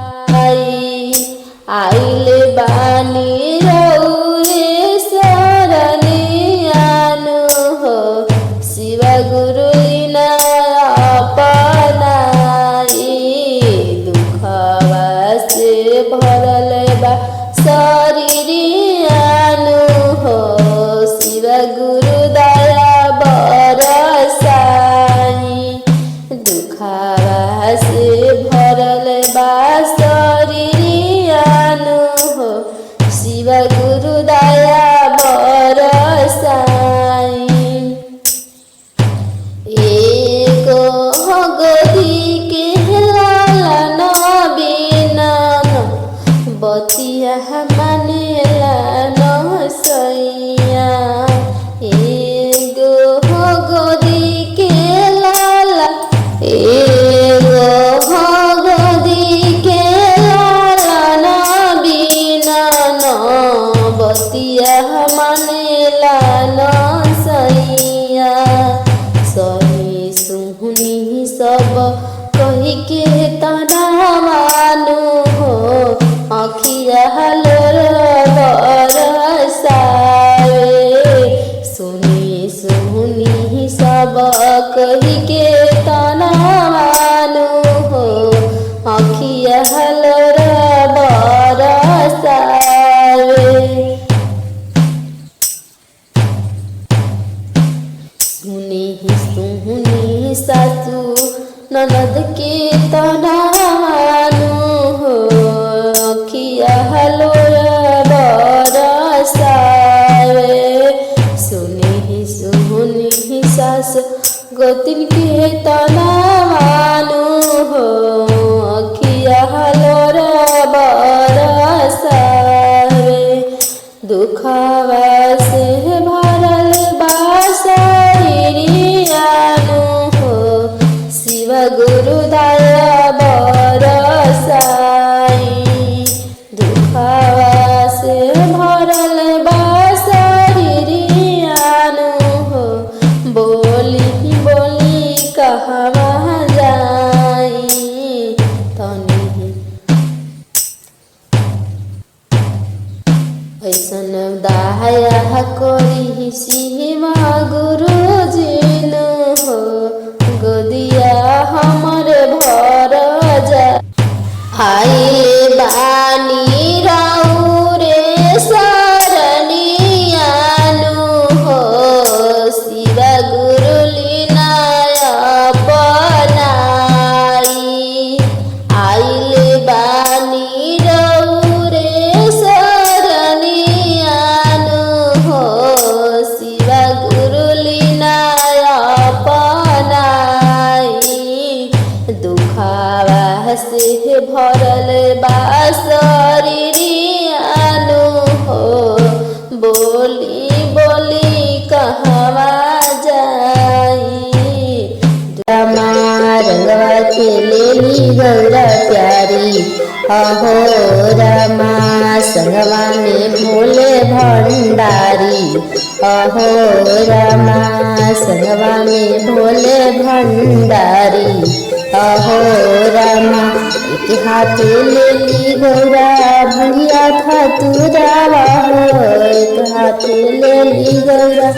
अपनाई। आइले बानी रौरे सरनियानु हो, शिव गुरु लीनाय अपनाई। दुखवा से भरल बा शरीरियानु हो, शिव गुरु दया बरसाई। दुखवा से भरल बा शरीरियानु हो, शिव गुरु दया बरसाई। एको गदी के लालन बिना बतिया मानेला न सैया। एगो गदी के लाला, एगो गदी के लालन बिना न बतिया मानेला न सैया। सही सुहनी सब कही के तना मानु हो, आखिया हलोर बरसावे। सुनी सुनी सब कही के तना मानु हो, आखिया हलोर बरसावे। सुनी सासू ननद के तनावानु हो अखिया हलोर बरसावे सुनी सास गोतिन के तनावानु हो अखिया हलोर बरसावे दुखावा से भरल बासरियानु हो शिव गुरु दया बरसाई दुखावा से भरल बासरियानु हो बोली बोली कहवा जाई तनी ऐसन दाया कोरी सीमा गुरु जिन हो गोदिया हमर भर जा आइले बानी राउरे सरनियानु हो शिव गुरु लीनाय अपनाई आइले बानी राउरे सरनियानु हो शिव गुरु लीनाय अपनाई दुखावा से भरल बासरियानु हो बोली बोली कहवा जाई रामा रंगवा खेलेली गौरा प्यारी अहो रामा संगवा में भोले भंडारी अहो रामा संगवा में भोले भंडारी अहो रामा एक हाथ लेली गौरा भैया धतुरावा हो एक हाथ लेली गौरा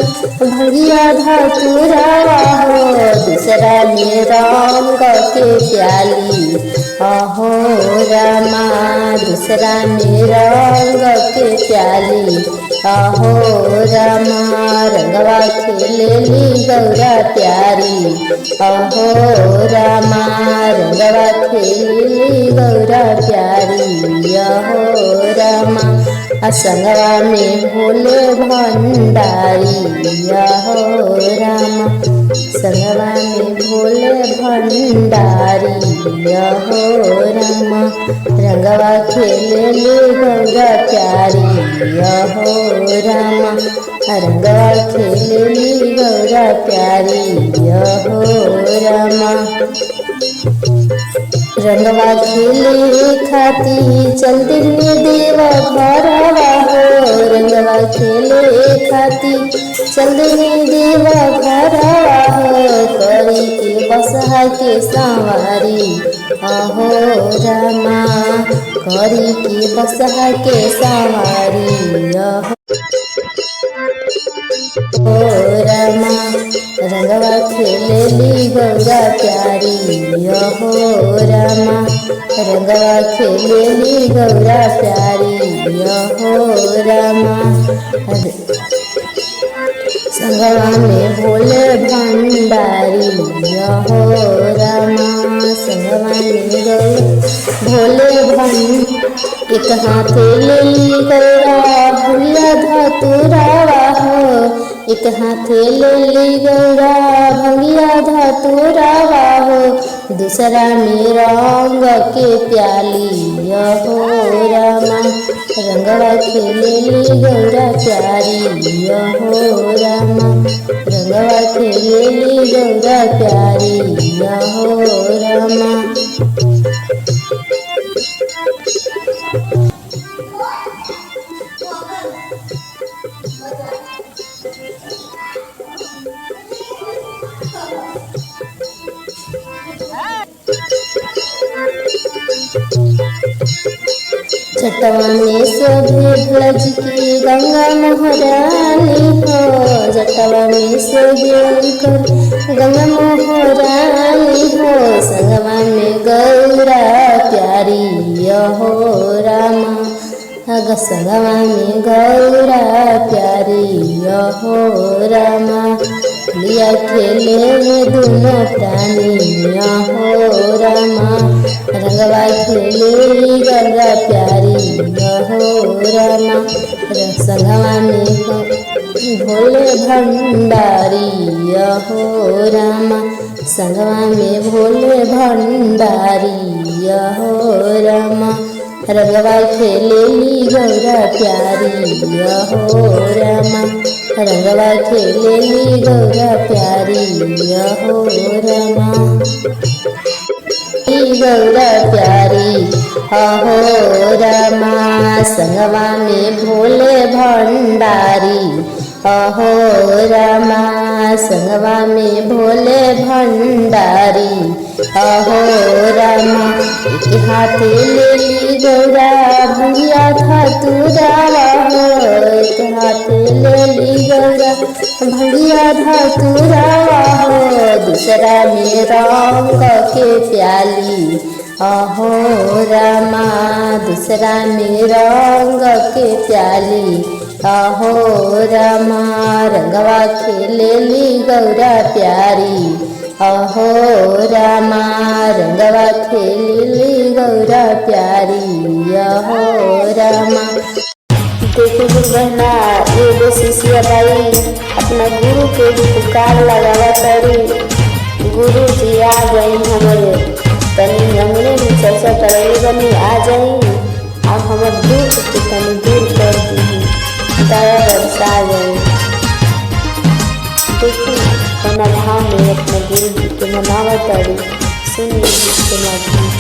भैया धतुरावा हो दूसरा में रंग के प्याली अहो रामा दूसरा में रंग के प्याली अहो रामा रंगवा खेलेली गौरा प्यारी अहो रामा रंगवा खेलेली गौरा प्यारी अहो रामा संगवा में भोले भंडारी अहो रामा संगवा में भोले भंडारी अहो रामा रंगवा खेलेली गौरा प्यारी अहो रामा रंगवा खेलेली गौरा प्यारी अहो रामा रंगवा खेले खाती चल दिल्ली देव घरवा हो रंगवा खेले खाती चल दिल्ली देव घरवा हो करी के बसहा के सवारी अहो रामा करी के बसहा के सवारी अहो रामा रंगवा खेलेली गौरा प्यारी अहो रामा रंगवा खेलेली गौरा प्यारी अहो रामा संगवा में भोले भंडारी अहो रामा संगवा में भोले एक हाथ लेली गौरा भैया धतुरावा हो एक हाथ लेली गौरा भैया धतुरावा हो दूसरा में रंग के प्याली अहो रामा रंगवा खेलेली गौरा प्यारी अहो रामा रंगवा खेलेली गौरा प्यारी अहो रामा जटवा में शोभे ब्रज की गंगा महारानी हो जटवा में शोभे गंगा महारानी हो संगवा में गौरा प्यारी हो रामा संगवा में गौरा प्यारी हो रामा लिया खेले दोनों प्राणी हो रामा रंगवा खेले गंगा प्यारी हो रामा संगवा में भोले भंडारी हो रामा संगवा में भोले भंडारी हो रामा रंगवा खेलेली गौरा प्यारी हो रामा रंगवा खेलेली गौरा प्यारी हो रामा गौरा प्यारी हो रामा संगवा में भोले भंडारी हो रामा संगवा में भोले भंडारी हो रामा एक हाथ ले ली गौरा भैया धतूरा एक हाथ ले ली गौरा भैया धतूरा दूसरा में रंग के प्याली हो रामा दूसरा में रंग के प्याली हो रामा रंगवा खेलेली गौरा प्यारी हो रामा रंगवा खेलेली गौरा प्यारी हो रामा। देखो बहना ये शिष्या भाई अपना गुरु के भी पुकार लगावा करी गुरु जी आ गई हमारे तनी हमने भी चर्चा करेंगे बनी आ जाई और हमारे दुख के तनी दूर कर दी दया बरसा गई। देखिए अपना भाव में अपने गुरु जी के मनावा करी सुनिए जिसके माध्यम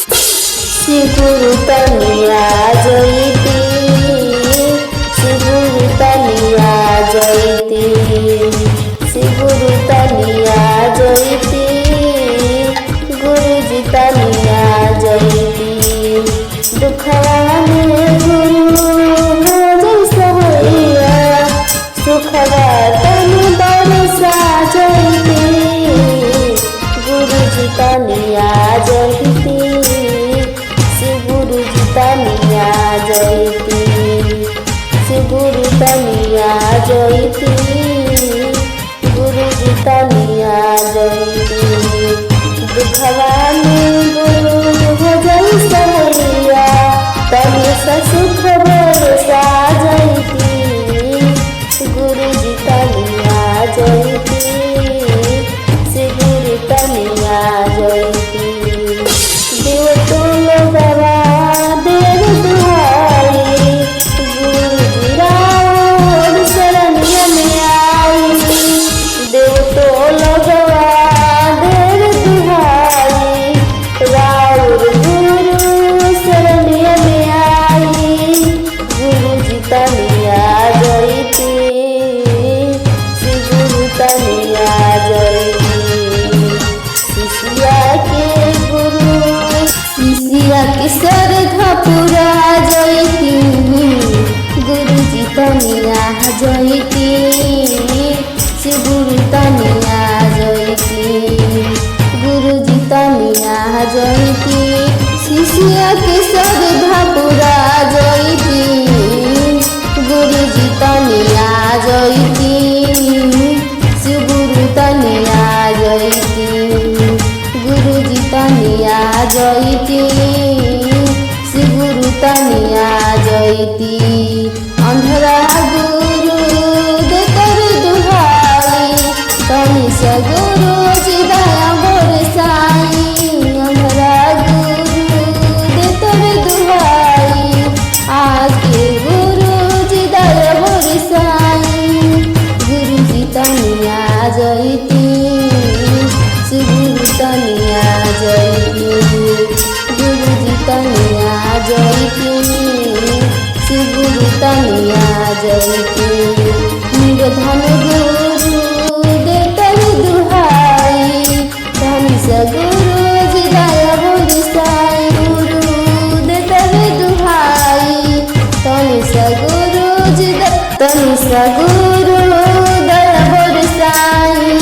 से गुरु तनिया जयती गुरु तनिया जयती गुरु तनिया जयती गुरु जी तनिया जयती दुखवा में गुरु जैसा होइया सुखवा तनि बरसा जयती गुरु जी तनिया जयती गुरु जी तनिया जयती गुरु तनिया जयती गुरु जी तनिया जयती दुखवा में गुरु हो जैसा होइया तनि सुख बरसा जयती गुरु जी तनिया जयती गुरु तनिया जयती देव तो लगवा देव दुहाई गुरु जी राम शरणिया में आई देव तो लगवा देव दुहाई राउर गुरु शरणिया में आई गुरु जी तनिया जयती गुरु तनिया जयती शिष्या के गुरु शिष्या के श्रद्धा पूरा जयती गुरु जी तनिया जयती गुरु तनिया जयती गुरु जी तनिया जयती शिष्या के श्रद्धा पूरा जयती गुरु जी तनिया जयती गुरु तनिया जयती गुरु जी तनिया जयती गुरु तनिया जयती अंधरा गुरु देकर दुहाई तनि से गुरु जी दया बरसाई अंधरा गुरु देकर दुहाई आके गुरु जी दया बरसाई गुरु जी तनिया जयती गुरु तनिया जयती गुरु जी तनिया जयती गुरु तनिया जयती निर्धन गुरु देकर दुहाई धन से गुरु जी दया बरसाई गुरु देकर दुहाई धन से गुरु जी तनि से गुरु दया बरसाई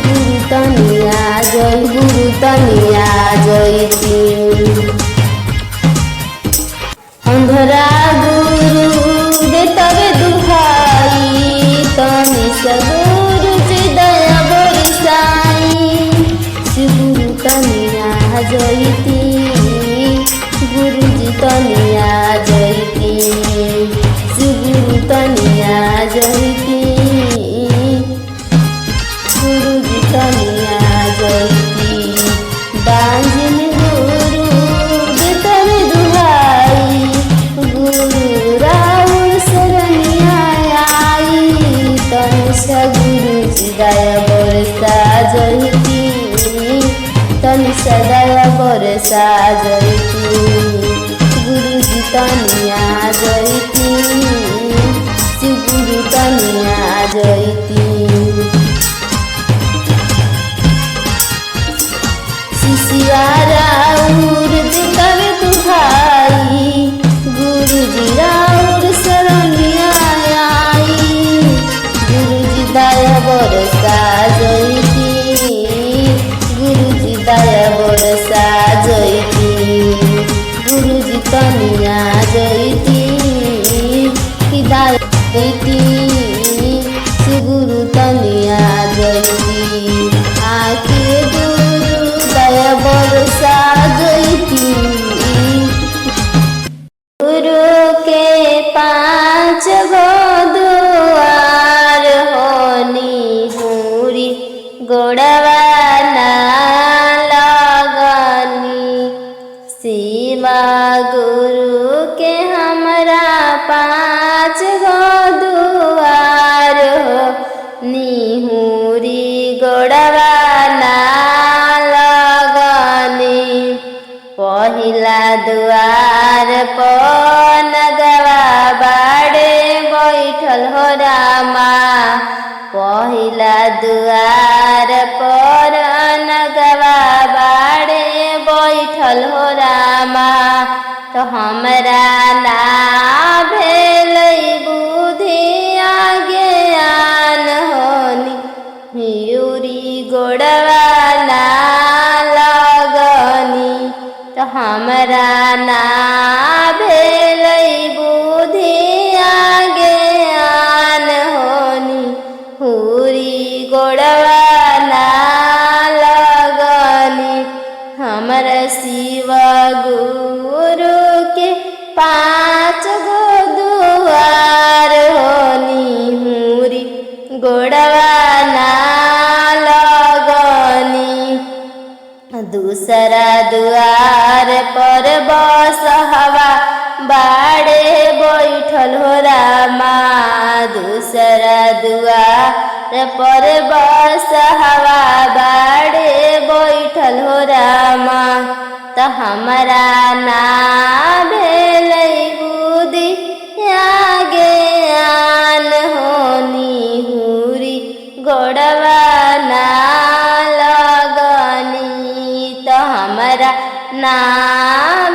गुरु तनिया जय गुरु तनिया जयती जैती गुरुजी तनिया जैती बांझिन गुरु देतर दुहाई गुरु राउर शरणिया आई तनिषा गुरुजी दया बरसा जैती तनिषा दया बरसा जैती गुरुजी तनिया जैती शिव गुरु तनिया जैती शिशिया राउर देतर दुहाई गुरुजी राउर शरणिया आई गुरुजी दया बरसा जैती गुरुजी दया बरसा जैती गुरुजी तनिया जैती दया जैती शिव गुरु तनिया जैती आके गुरु दया बरसा जैती गुरु के 5 गो दुआर होनी हुरी गोड़वा ना लगनी शिवा गुरु के हमरा 5 गो दुआर हो निहुरी गोड़वा ना लगनी पहिला दुआर पर नगवा बाड़े बैठल हो रामा पहिला दुआर पर नगवा बाड़े बैठल हो रामा तो हमरा ना भेल बुद्धि ज्ञान होनी हिउरी गोड़वा ना लगनी तो हमरा ना भेल बुद्धि ज्ञान होनी हुरी गोड़वा ना लगनी हमर शिव गुरु के 5 गो दुआर होनी हुरी गोड़वा ना लगनी दूसरा दुआर पर बसहवा बाड़े बैठल हो रामा दूसरा दुआर पर बसहवा बाड़े बैठल हो रामा तो हमरा ना भेल बुद्धि ज्ञान होनी हुरी गोड़वा ना लगनी तो हमरा ना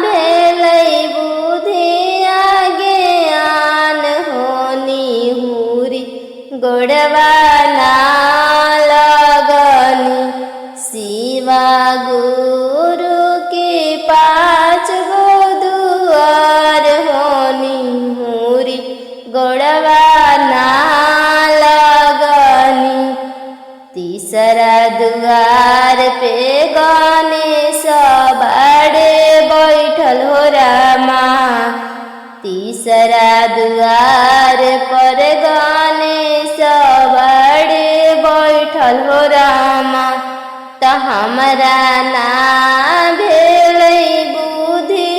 भेल बुद्धि ज्ञान होनी हुरी गोड़वा ना लगनी शिवा गुरु के 5 गो दुआर होनी हुरी गोड़वा ना लगनी तीसरा दुआर पे गणेश बाड़े बैठल हो रामा तीसरा दुआर पर गणेश बाड़े बैठल हो रामा तो हमरा ना भेल बुद्धि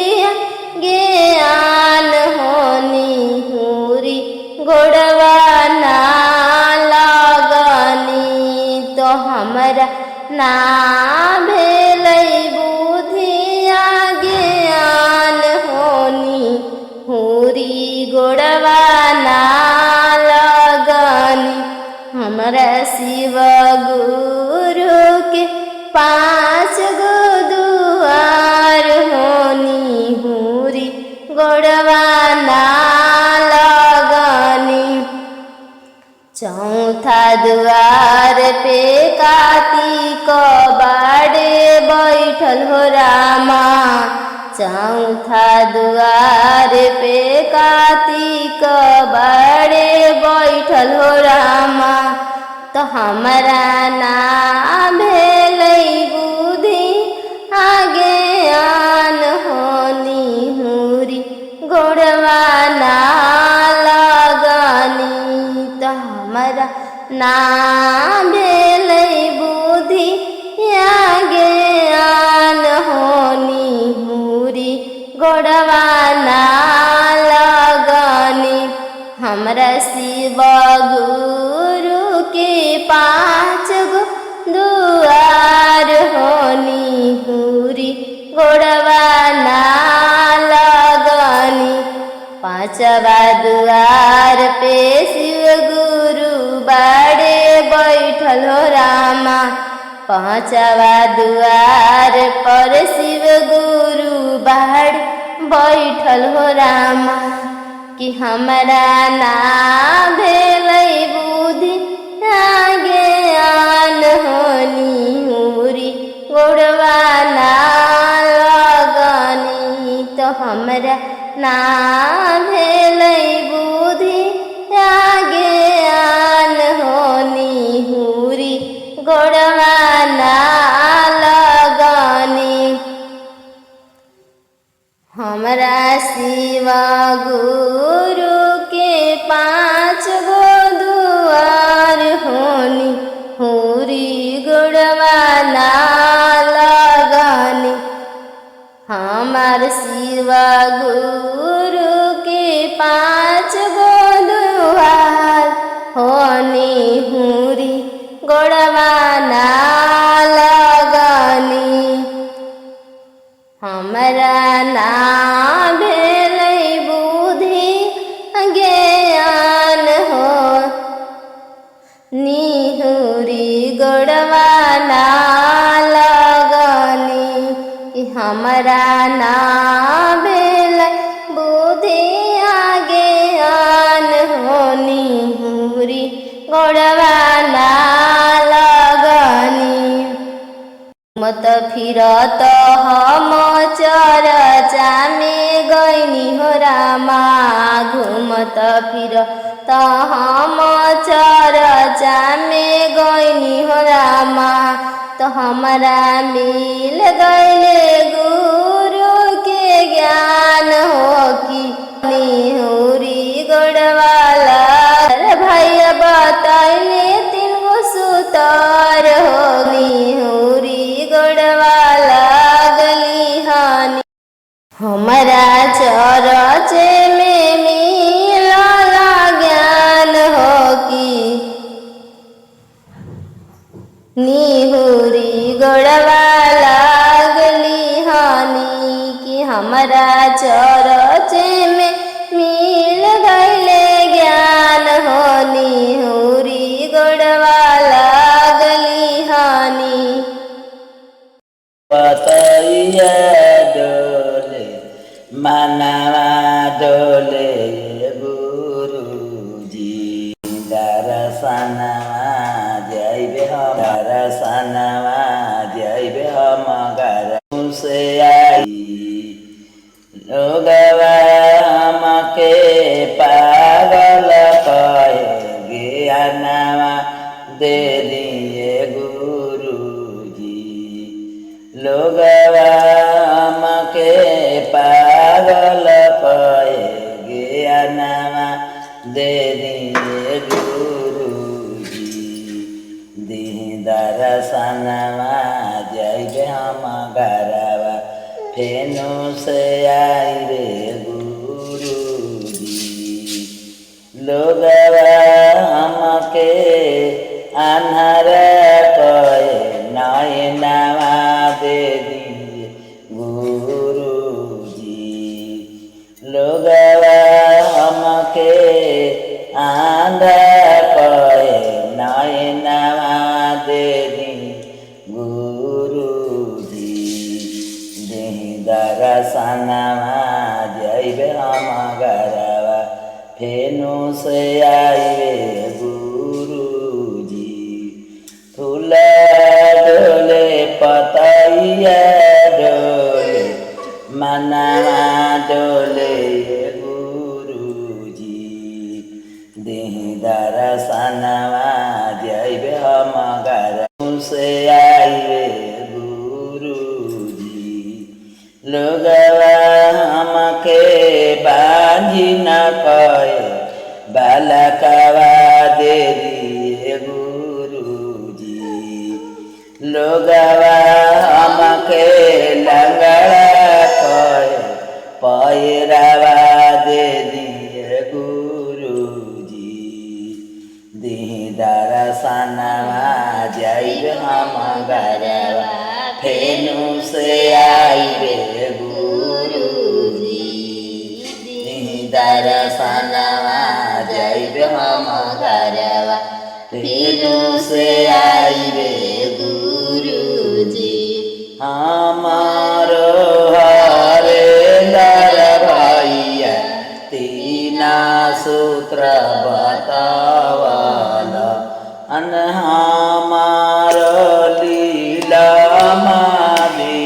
ज्ञान होनी हुरी गोड़वा ना लगनी तो हमरा ना भेल बुद्धि ज्ञान होनी हुरी गोड़वा ना लगनी हमरा शिव गुरु के 5 गो दुआर होनी हुरी गोड़वा ना लगनी चौथा दुआर पे कार्तिक बाड़े बैठल हो रामा चौथा दुआर पे कार्तिक बाड़े बैठल हो रामा तो हमरा ना भेल बुद्धि ज्ञान होनी हुरी गोड़वा ना लगनी ना भेलै बुद्धि या ज्ञान होनी हुरी गोड़वा ना लगनी। हमरा शिव गुरु के 5 गो दुआर होनी हुरी गोड़वा ना लगनी। 5वां दुआर पे शिव गुरु बाड़े बैठल हो रामा। 5वां दुआर पर शिव गुरु बाड़े बैठल हो रामा। कि हमरा ना भेलै बुद्धि ना ज्ञान होनी हुरी गोड़वा ना लगनी। तो हमरा ना भेलै बुद्धि या ज्ञान होनी हुरी गोड़वा ना लगनी। हमरा शिव गुरु के 5 गो दुआर होनी हुरी गोड़वा ना लगनी। हमार शिव गुरु के 5 गो दुआर होनी हुरी गोड़वा ना लगनी। हमरा ना भेलै बुद्धि ज्ञान हो निहुरी गोड़वा ना लगनी। कि हमरा ना भेलै बुद्धि ज्ञान हो निहुरी गोड़वा ना लगनी। घूमत फिरत हम चरचा में गइनी हो रामा। घूमत फिरत हम चरचा में गइनी हो रामा। तो हमरा मिल गइले गुरु के ज्ञान हो कि निहुरी गोड़वा ला भैया बतैले 3 गो सूतर हो निहुरी गोड़वा लागली हनी। हमरा चरचे में मिलल ज्ञान हो कि निहुरी गोड़वा लागली हनी। कि हमरा चरचे में मिल गइले ज्ञान हो निहुरी गोड़वा लागली हनी। पतैया डोले मनवा डोले गुरुजी दर्शनवा जइबे हम दर्शनवा जइबे हम घर से आई। लोगवा हमके पागल कहे ज्ञानवा दे दिए गुरुजी। लोगवा हमके पागल कहे ज्ञानवा दे दिए गुरुजी। दीहि दर्शनवा जइबे हम घरवा फेनु से आइबे गुरुजी। लोगवा हमके अन्हर कहे नयनवा दे दिए गुरुजी। लोगवा हमके आंधा कहे नयनवा दे दिए गुरुजी। देहि दर्शनवा जइबे हम घरवा फेनु से आइबे गुरुजी। फूल डोले पतैया डोले मनवा डोले गुरुजी। देहि दर्शनवा जइबे हम घर से आइबे गुरुजी। लोगवा हमके बांझी न कहे बालकवा दे दिए गुरुजी। लोगवा हमके लंगड़ा पैरावा दे दिए गुरुजी। दिही दर्शनवा जाइब हम घरवा फेनु से आइबे गुरुजी। दिही दर्शनवा जाइब हम घरवा फेनु से आइबे गुरुजी। हमारो हरेंद्र भैया तीना सूत्र बतावाला अन हमारो लीला मादी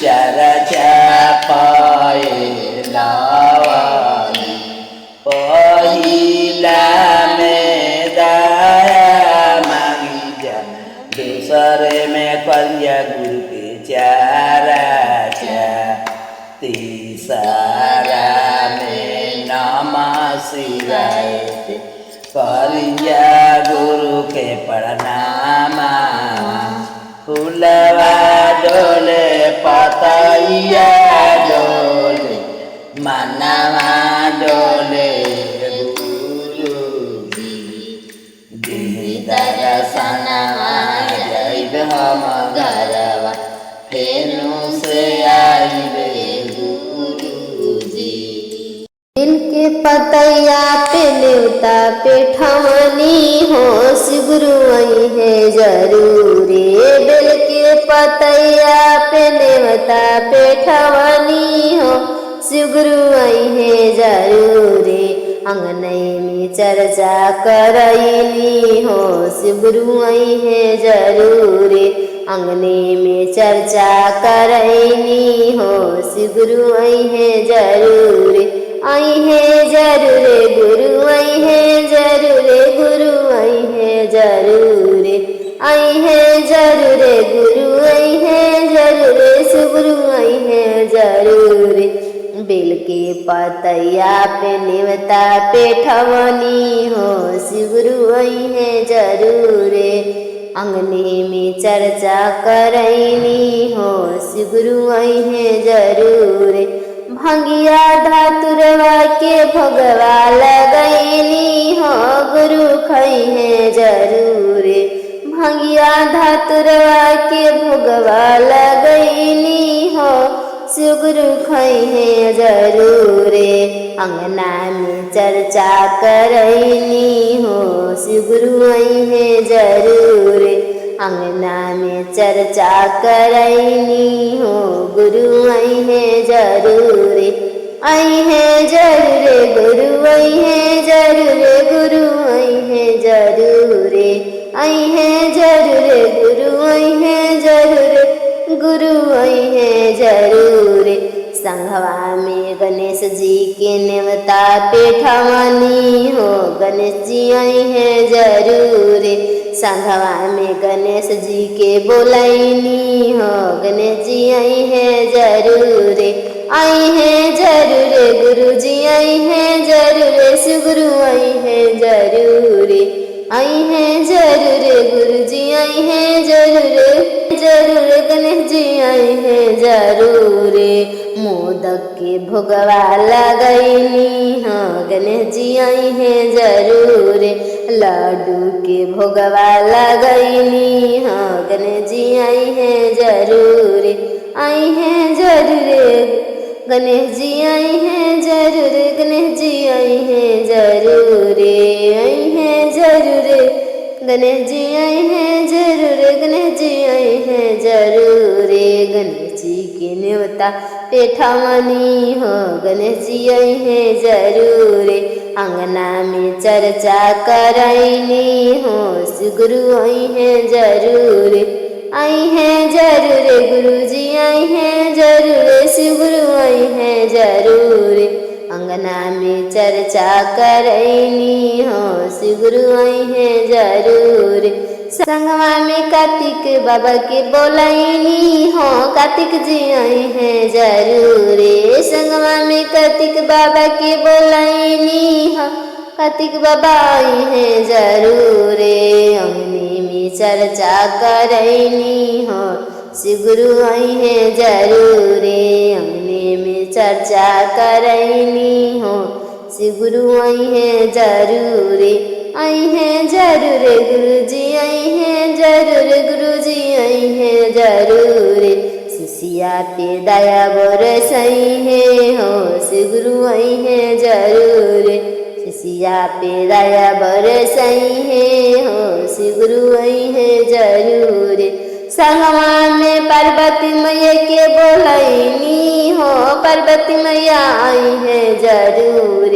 चरचा पाए लावाली। पहिला में दया मांगी जा दूसरे में कलिया गुरु के चाराचा। तीसरा में नमः शिवाय कलिया गुरु के प्रणामा। फूलवा डोले पतैया डोले मनवा डोले गुरुजी। दिही दर्शनवा जाइब हम घरवा फेनु से आइबे गुरुजी। बेल के पतैया पे नेवता पे ठवनी हो शिवगुरु आई है जरूरे। बेल के पतैया पे नेवता पे ठवनी हो शिवगुरु आई है जरूरे। अंगने में चर्चा करैली हो शिवगुरु आई है जरूरे। अंगने में चर्चा करैली हो शिवगुरु आई है जरूरे। आई है जरूरे गुरु आई है जरूरे गुरु आई है जरूरे। आई है जरूरे गुरु आई है जरूरे शिवगुरु आई है जरूरे। बेल के पतैया पे नेवता पे ठवनी हो शिवगुरु आई है जरूरे। अंगने में चर्चा करैनी हो शिवगुरु आई है जरूरे। भंगिया धातुरवा के भोगवा लगैनी हो गुरु खई है जरूरे। भंगिया धातुरवा के भोगवा लगैनी हो शिवगुरु खई है जरूरे। अंगना में चर्चा करैनी हो शिवगुरु आई है जरूरे। अंगना में चर्चा करैनी हो गुरु आई है जरूरे। आई है जरूरे गुरु आई है जरूरे गुरु आई है जरूरे। आई है जरूरे गुरु आई है जरूरे गुरु आई है जरूरे। संघवा में गणेश जी के नेवता पे ठवनी हो गणेश जी आई है जरूरे। संघवा में गणेश जी के बोलैनी हो गणेश जी आई है जरूरे। आई है जरूरे गुरु जी आई है जरूरे शिवगुरु आई है जरूरे। आई है जरूरे गुरु जी आई है जरूरे जरूरे गणेश जी आई है जरूरे। मोदक के भोगवा लगैनी हो गणेश जी आई है जरूरे। लड्डू के भोगवा लगैनी हो गणेश जी आई है जरूरे। आई है जरूरे गणेश जी आई है जरूरे गणेश जी आई है जरूरे। आई है जरूरे गणेश जी आई है जरूरे गणेश जी आई है जरूरे। गणेश जी के नेवता पे ठवनी हो गणेश जी आई है जरूरे। अंगना में चर्चा करैनी हो शिवगुरु आई है जरूरे। आई है जरूरे गुरु जी आई है जरूरे शिवगुरु आई है जरूरे। अंगना में चर्चा करैनी हो शिवगुरु आई है जरूरे। संगवा में कार्तिक बाबा के बोलैनी हो कार्तिक जी आई है जरूरे। संगवा में कार्तिक बाबा के बोलैनी हो कार्तिक बाबा आई हैं जरूर अंगने में चर्चा करैनी हो। शिव गुरु आई हैं जरूर अंगने में चर्चा करैनी हो। शिव गुरु आई हैं जरूर गुरुजी आई हैं जरूर गुरुजी आई हैं जरूर शिष्या पे दया बरसई है हो। शिव गुरु आई हैं जरूर शिष्या पे दया बरसई है हो। शिव गुरु आई हैं जरूर संगमा में पार्वती मैया के बोलैनी हो। पार्वती मैया आई हैं जरूर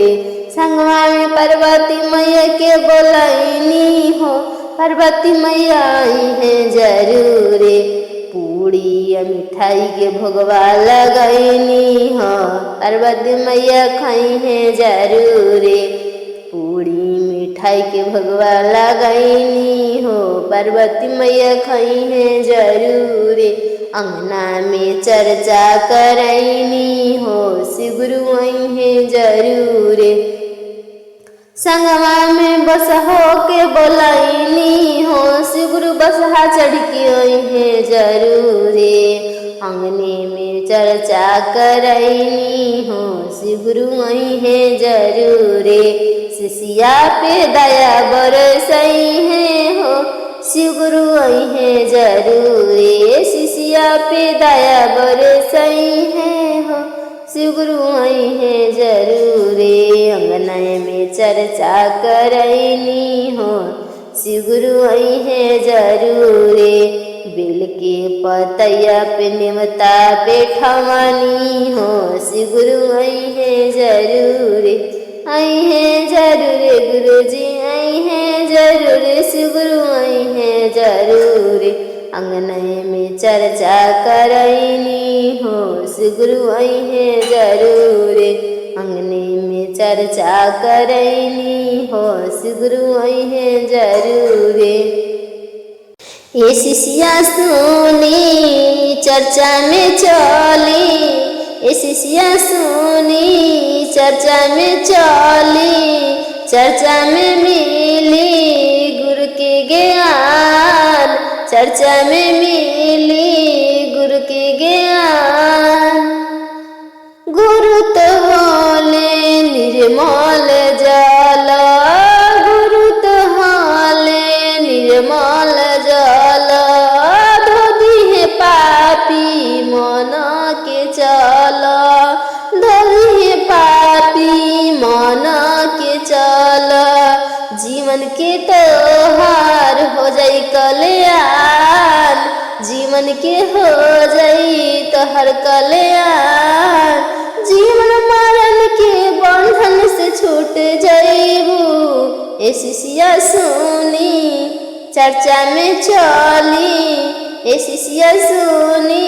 संगमा में पार्वती मैया के बोलैनी हो। पार्वती मैया आई हैं जरूर पूड़ी मिठाई के भोगवा लगैनी हो। पार्वती मैया खाई हैं जरूर पूड़ी मिठाई के भोगवा लगैनी हो। पार्वती मैया खाई हैं जरूर अंगना में चर्चा करैनी हो। शिव गुरु आई हैं जरूर संगमा में बस हो के बोलैनी हो। शिव गुरु बसहा चढ़ के आई हैं जरूर अंगने में चर्चा करैनी हो। शिव गुरु आई हैं जरूर शिष्या पे दया बरसई है हो। शिव गुरु आई हैं जरूर शिष्या पे दया बरसई है हो। शिव गुरु आई हैं जरूर अंगना में चर्चा करैनी हो। शिव गुरु आई हैं जरूर बेल के पतैया पे नेवता बैठवानी हो। शिव गुरु आई हैं जरूर गुरुजी आई हैं जरूर शिव गुरु आई हैं जरूर अंगना में चर्चा करैनी हो। शिव गुरु आई हैं जरूर अंगने में चर्चा करैनी हो। शिव गुरु आई हैं जरूर ये शिष्या सुनी चर्चा में चली। ये शिष्या सुनी चर्चा में चली चर्चा में मिली गुरु के ज्ञान। चर्चा में मिली गुरु के ज्ञान। गुरु तो होले निर्मल जल गुरु तो होले निर्मल जल धोदी है पापी मन के चल। धोदी है पापी मन के चल जीवन के त्योहार हो जाई कल्याण। जीवन के हो जाई तोहर कल्याण। जीवन मरण के बंधन से छूट जाइबू। ए शिष्या सुनी चर्चा में चली। ए शिष्या सुनी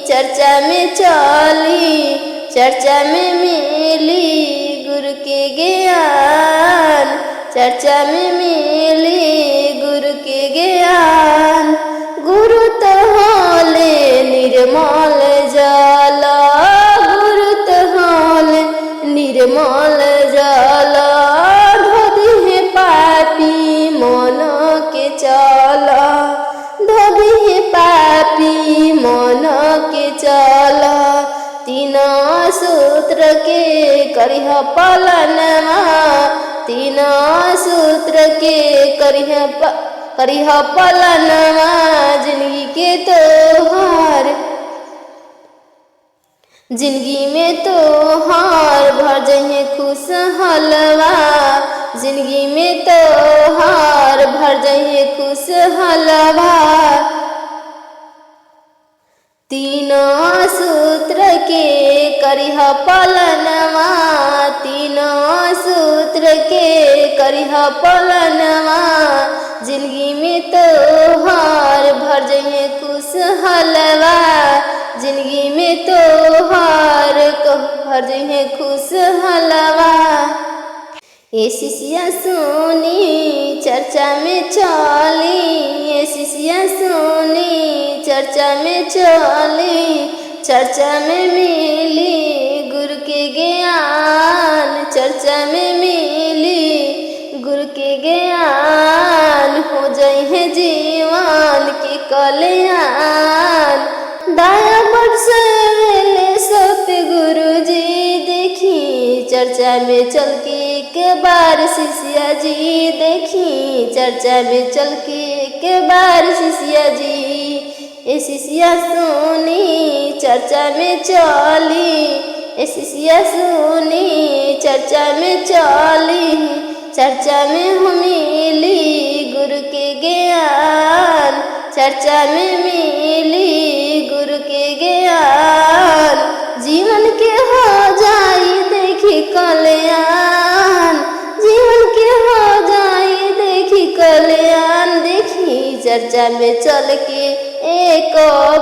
चर्चा में चली चर्चा में मिली गुरु के ज्ञान। चर्चा में मिली गुरु के ज्ञान। गुरु तो होले निर्मल जल गुरु तो होले निर्मल जल धोदी है पापी मन के चल। धोदी है पापी मन के चल। तीन सूत्र के करिह पालनमा। तीन सूत्र के करिह पालनमा जिंदगी के त्योहार। जिंदगी में त्योहार भर जाइए खुशहालवा। जिंदगी में त्योहार भर जाइए खुशहालवा। तीनों सूत्र के करिह पालनमा। तीनों सूत्र के करिह पालनमा जिंदगी में त्योहार भर जाइए खुशहालवा। जिंदगी में त्योहार भर जाइए खुशहालवा। ये शिष्या सुनी चर्चा में चली। ये शिष्या सुनी चर्चा में चली चर्चा में मिली गुरु के ज्ञान। चर्चा में मिली गुरु के ज्ञान हो जाई है जीवन के कल्याण। दया बरसावेले सब पे गुरु जी, देखी चर्चा में चल के एक बार शिष्या जी, देखी चर्चा में चल के एक बार शिष्या जी। ए शिष्या सुनी चर्चा में चली, ए शिष्या सुनी चर्चा में चली, चर्चा में मिली गुरु के ज्ञान, चर्चा में मिली गुरु के ज्ञान। जीवन के हो जाई देखी कल्याण, जीवन के हो जाई देखी कल्याण। देखी चर्चा में चल के एक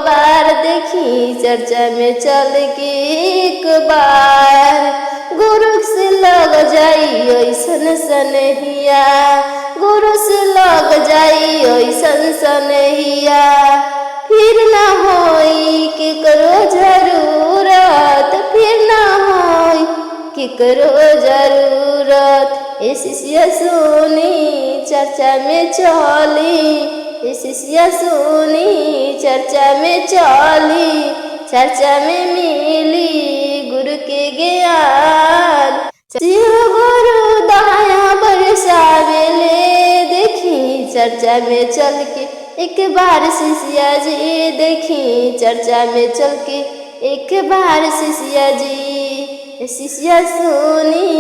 बार, देखी चर्चा में चल के एक बार। गुरु से लग जाई ऐसन सनहिया, गुरु से लग जाई ऐसन सनहिया। फिर ना होई केकरो जरूरत, फिर ना होई केकरो जरूरत। ए शिष्या सुनी चर्चा में चली, ए शिष्या सुनी चर्चा में चली, चर्चा में मिली गुरु के ज्ञान। शिव गुरु दया बरसावेले, देखी चर्चा में चल के एक बार शिष्या जी, देखी चर्चा में चल के एक बार शिष्या जी। शिष्या सुनी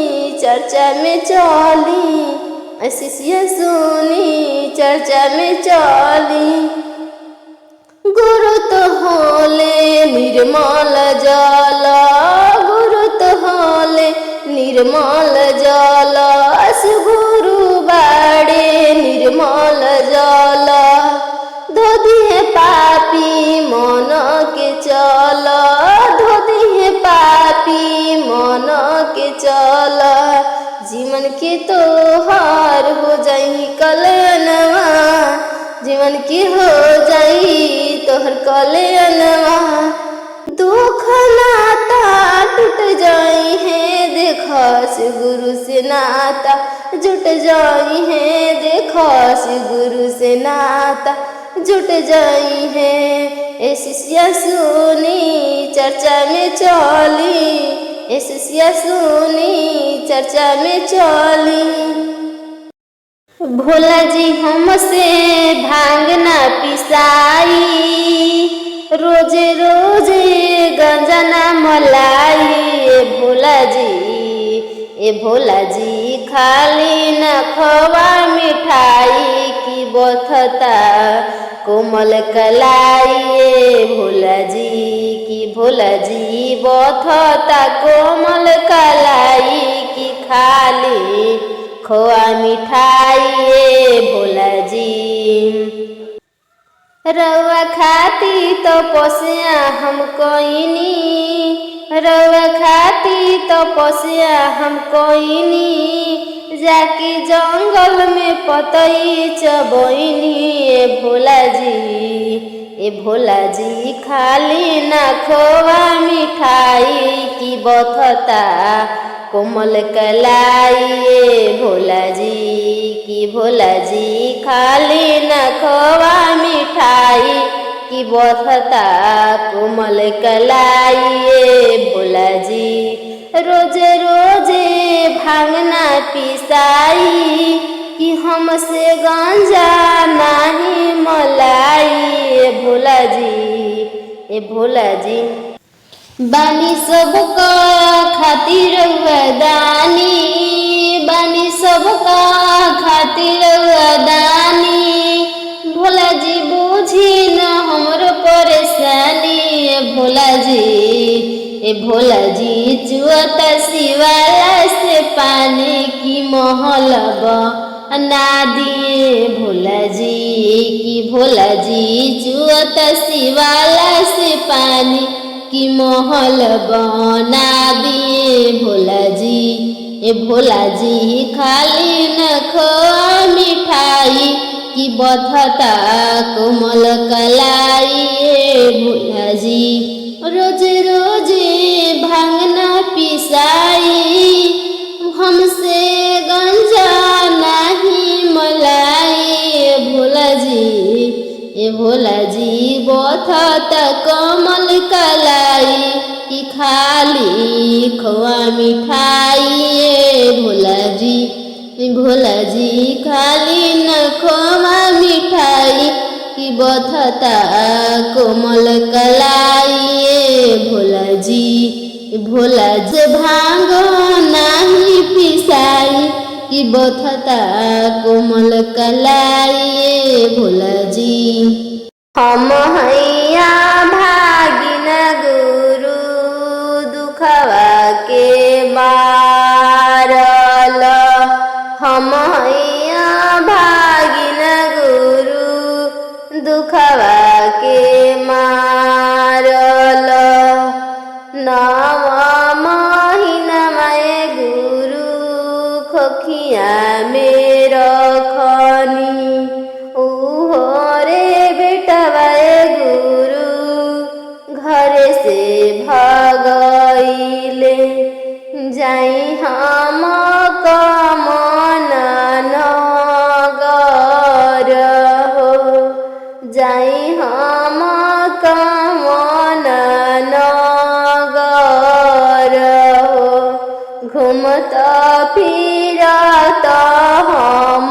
चर्चा में चली, शिष्या सुनी चर्चा में चली। गुरु तो होले निर्मल जल, गुरु तो होले निर्मल जल। गुरु बाड़े निर्मल जल, धोदी है पापी मन के चल, धोदी है पापी मन के चल। जीवन के तोहार हो जाई कल्याणवा, जीवन की हो जाई तोहर कल्याणवा। दुख नाता टूट जाई है देखो से गुरु से नाता, जुट जाई है देखो से गुरु से नाता, जुट जाई है। ए शिष्या सुनी चर्चा में चली, ए शिष्या सुनी चर्चा में चली। भोला जी हमसे भांग ना पिसाई, रोजे रोजे गांजा ना मलाई। ए भोला जी खाली न खोवा मिठाई की बथता कोमल कलाई। ए भोला जी बथता कोमल कलाई की खाली खोआ मिठाई। ए भोला जी रउआ खाती तो पोसिया हम कोइनी, रउआ खाती तो पोसिया हम कोइनी। जाके जंगल में पतई चबोइनी। ए भोला जी खाली ना खोवा मिठाई की बथता कोमल कलाई। ए भोला जी खाली न खोवा मिठाई की बथता कोमल कलाई। ए भोला जी रोजे रोजे भांगना पिसाई कि हमसे गांजा नहीं मलाई। ए भोला जी बानी सबका खातिर दानी, बानी सबका खातिर दानी। भोला जी बूझी न हमरो परेशानी। ए भोला जी चुअता शिवाला से पानी की महलब ना दिए। भोला जी चुअता शिवाला से पानी की महल बना दिए। भोला जी खाली न खोआ मिठाई की बथता कोमल कलाई। भोला जी रोजे रोजे भांगना पिसाई हमसे गंजा ना भोला जी बथत कमल कलाई कि खाली खोआ मिठाई भोला जी खाली न खोआ मिठाई कि बथता कोमल कलाई भोला जी भांग नाही पिसाई कि बथता कोमल कलाई भोला जी। हम हैया भागिन गुरु दुखवा के मारल हम हैया भागिन गुरु दुखवा के मारल नव महीनमा गुरु खोखिया में रखनी उहो रे बेटवा गुरु घर से भगइले जाई हम कमन नगर हो जाई हम कमन नगर हो घूमत फिरत हम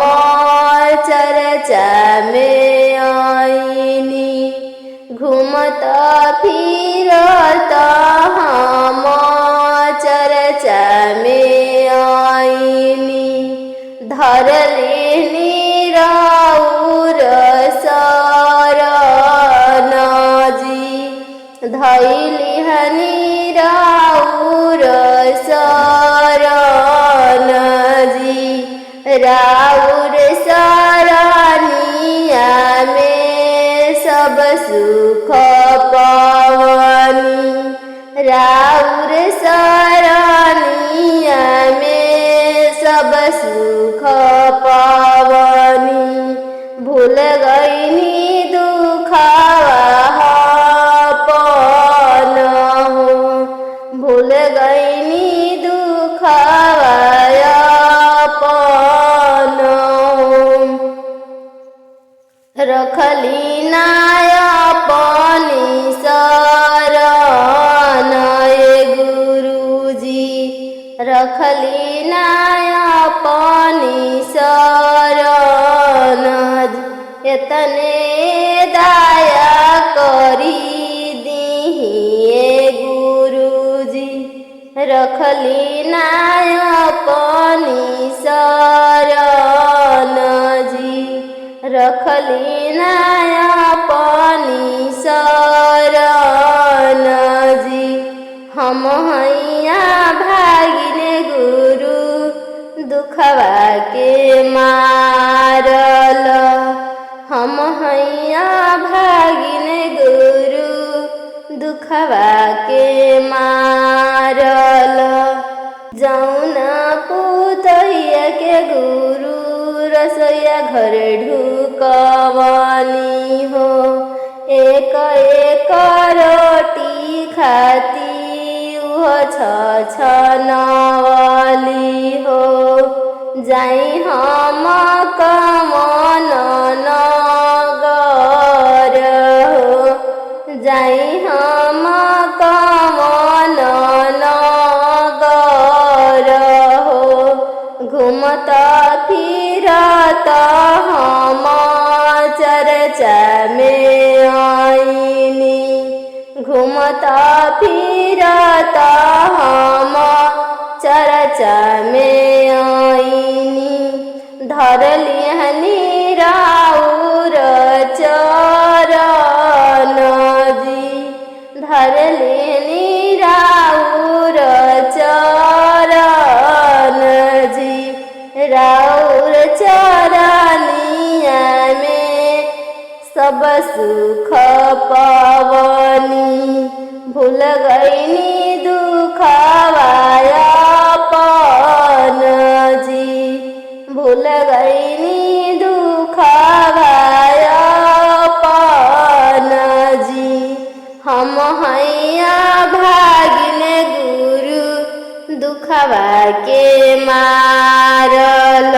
चर्चा में आईनी घूमत फिरत हम चर्चा में आईनी धर लेनी राउर शरण जी धैली हनी राउर शरण जी राउर शरणिया में सब सुख पावनी राउर शरणिया में सब सुख पावनी भूल गईनी दुखावा अपन हो भूल गईनी दुखावा अपन रखली नाय अपनी शरण गुरुजी रखली नाय अपनी शरण एतने दया करी दिहिए गुरुजी रखली नाय अपनी शरण जी रखली नाय अपनी शरण जी हम हैया भागिन गुरु दुखवा के मारल हम हैया भागिन गुरु दुखवा के मारल जौन पुतहिया के गुरु रसोईया घर ढुकवानी हो एक एक रोटी खाती उहो छछनवाली हो जाई हम कमन नगर हो जाई हम कमन नगर हो घूमत फिरत हम चर्चा में आईनी घूमत फिरत हम चर्चा में आईनी धर लिहनी राउर चरण जी धर लेनी राउर चरण जी राउर चरनिया में सब सुख पावनी भूल गईनी दुखवा अपन जी भूल गईनी दुखवा अपन जी हम हैया भागिन गुरु दुखवा के मारल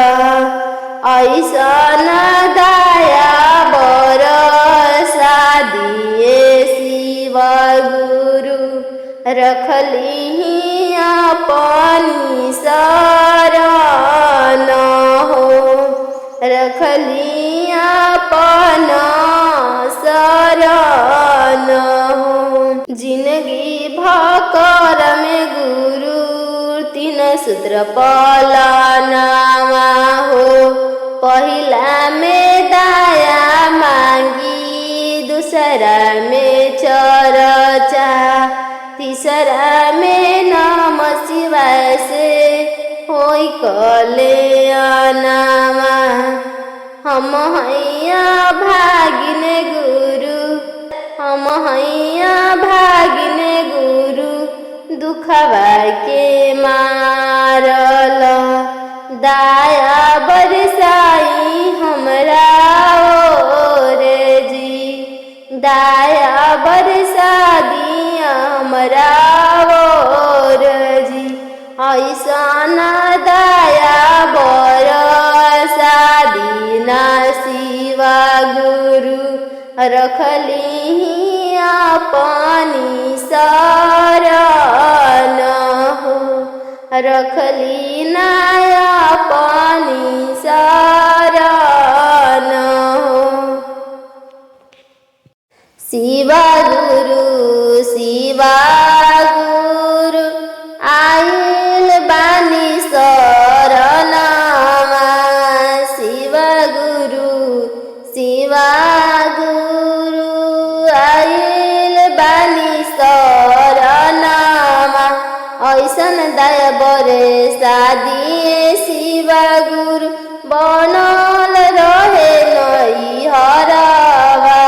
ऐसन दया बर रखली अपनी शरण हो, रखली अपन शरण हो। जिंदगी भकर में गुरु तीन सूत्र पालनावा हो। पहिला में दया मांगी, दूसरा में चर्चा, तीसरा में नम शिवाय से होई कल्याणवा। हम हैया भागिन गुरु, हम हैया भागिन गुरु, दुखवा के मारल। दया बरसाई हमरा ओर जी, दया बरसा दिया हमरा ओर जी। ऐसन दया बरसा दीना शिवा गुरु, रखली अपनी शरण हो, रखली अपनी शरण हो। शिवा गुरु आइल बानी शरणवा। शिवा गुरु आइल बानी शरणवा। ऐसन दया बरसा दिए शिवा गुरु, बनल रहे नैहरवा।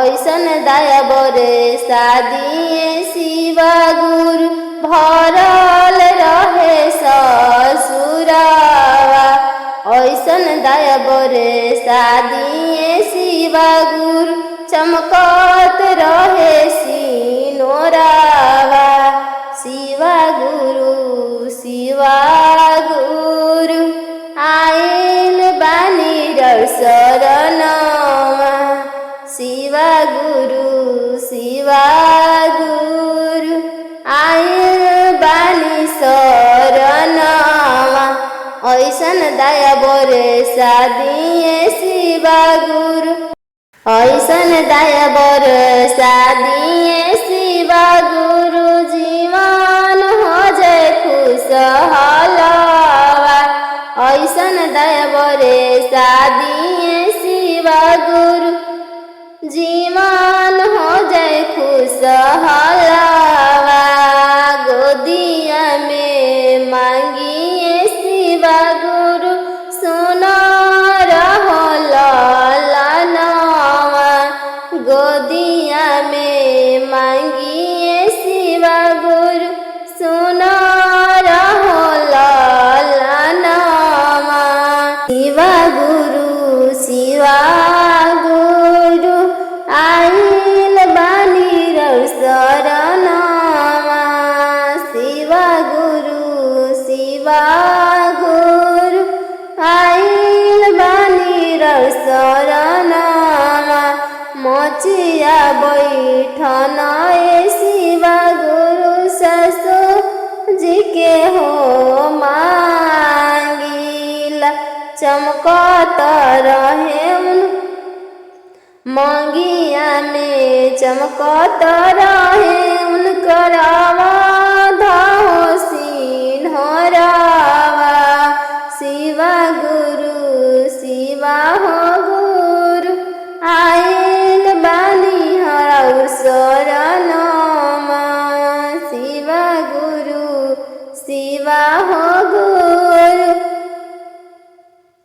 ऐसन दया बरसा दिए शिवा गुरु, भरल रहे ससुरवा। ऐसन दया बरसा दिए शिवा गुरु, चमकत रहे सिनोरावा। शिवा गुरु आइल बानी शरणवा। शिवा गुरु आइल बानी शरणवा। ऐसन दया बरसा दिए शिवा गुरु, ऐसन दया बरसा दिए शिवा गुरु, जीवन हो जाए खुशहालवा। ऐसन दया बरसा दिए शिवा गुरु, जीवन हो जाए खुशहालवा। गोदिया में मांगिए शिवा गुरु, सुना रहो लालनवा। गोदिया में मांगिए शिवा गुरु, सुना रहो लालनवा। शिवा गुरु आइल बानी शरणवा। शिवा गुरु आइल बानी शरणवा। मोचिया बैठन शिवा गुरु, ससुर जी के हो मांगिला। चमकत रहे मंगिया में, चमकत रहे उनकर सिन्हरवा। शिवा हो गुरु आइल बानी हरौ शरणवा। शिवा हो गुरु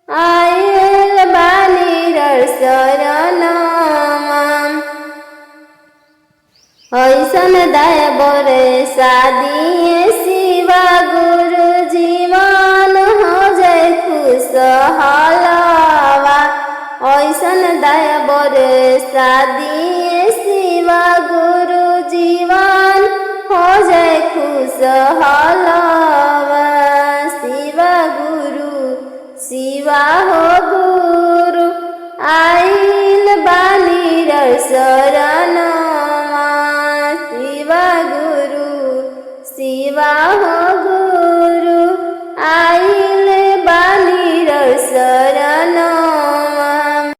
आइल बानी शरणवा। ऐसन दया बरसा दिए शिवा गुरु, जीवन हो जाए खुशहालवा। ऐसन दया बरसा दिए शिवा गुरु, जीवन हो जाए खुशहालवा। शिवा हो गुरु आइल बानी शरणवा। शिवा गुरु सेवा हो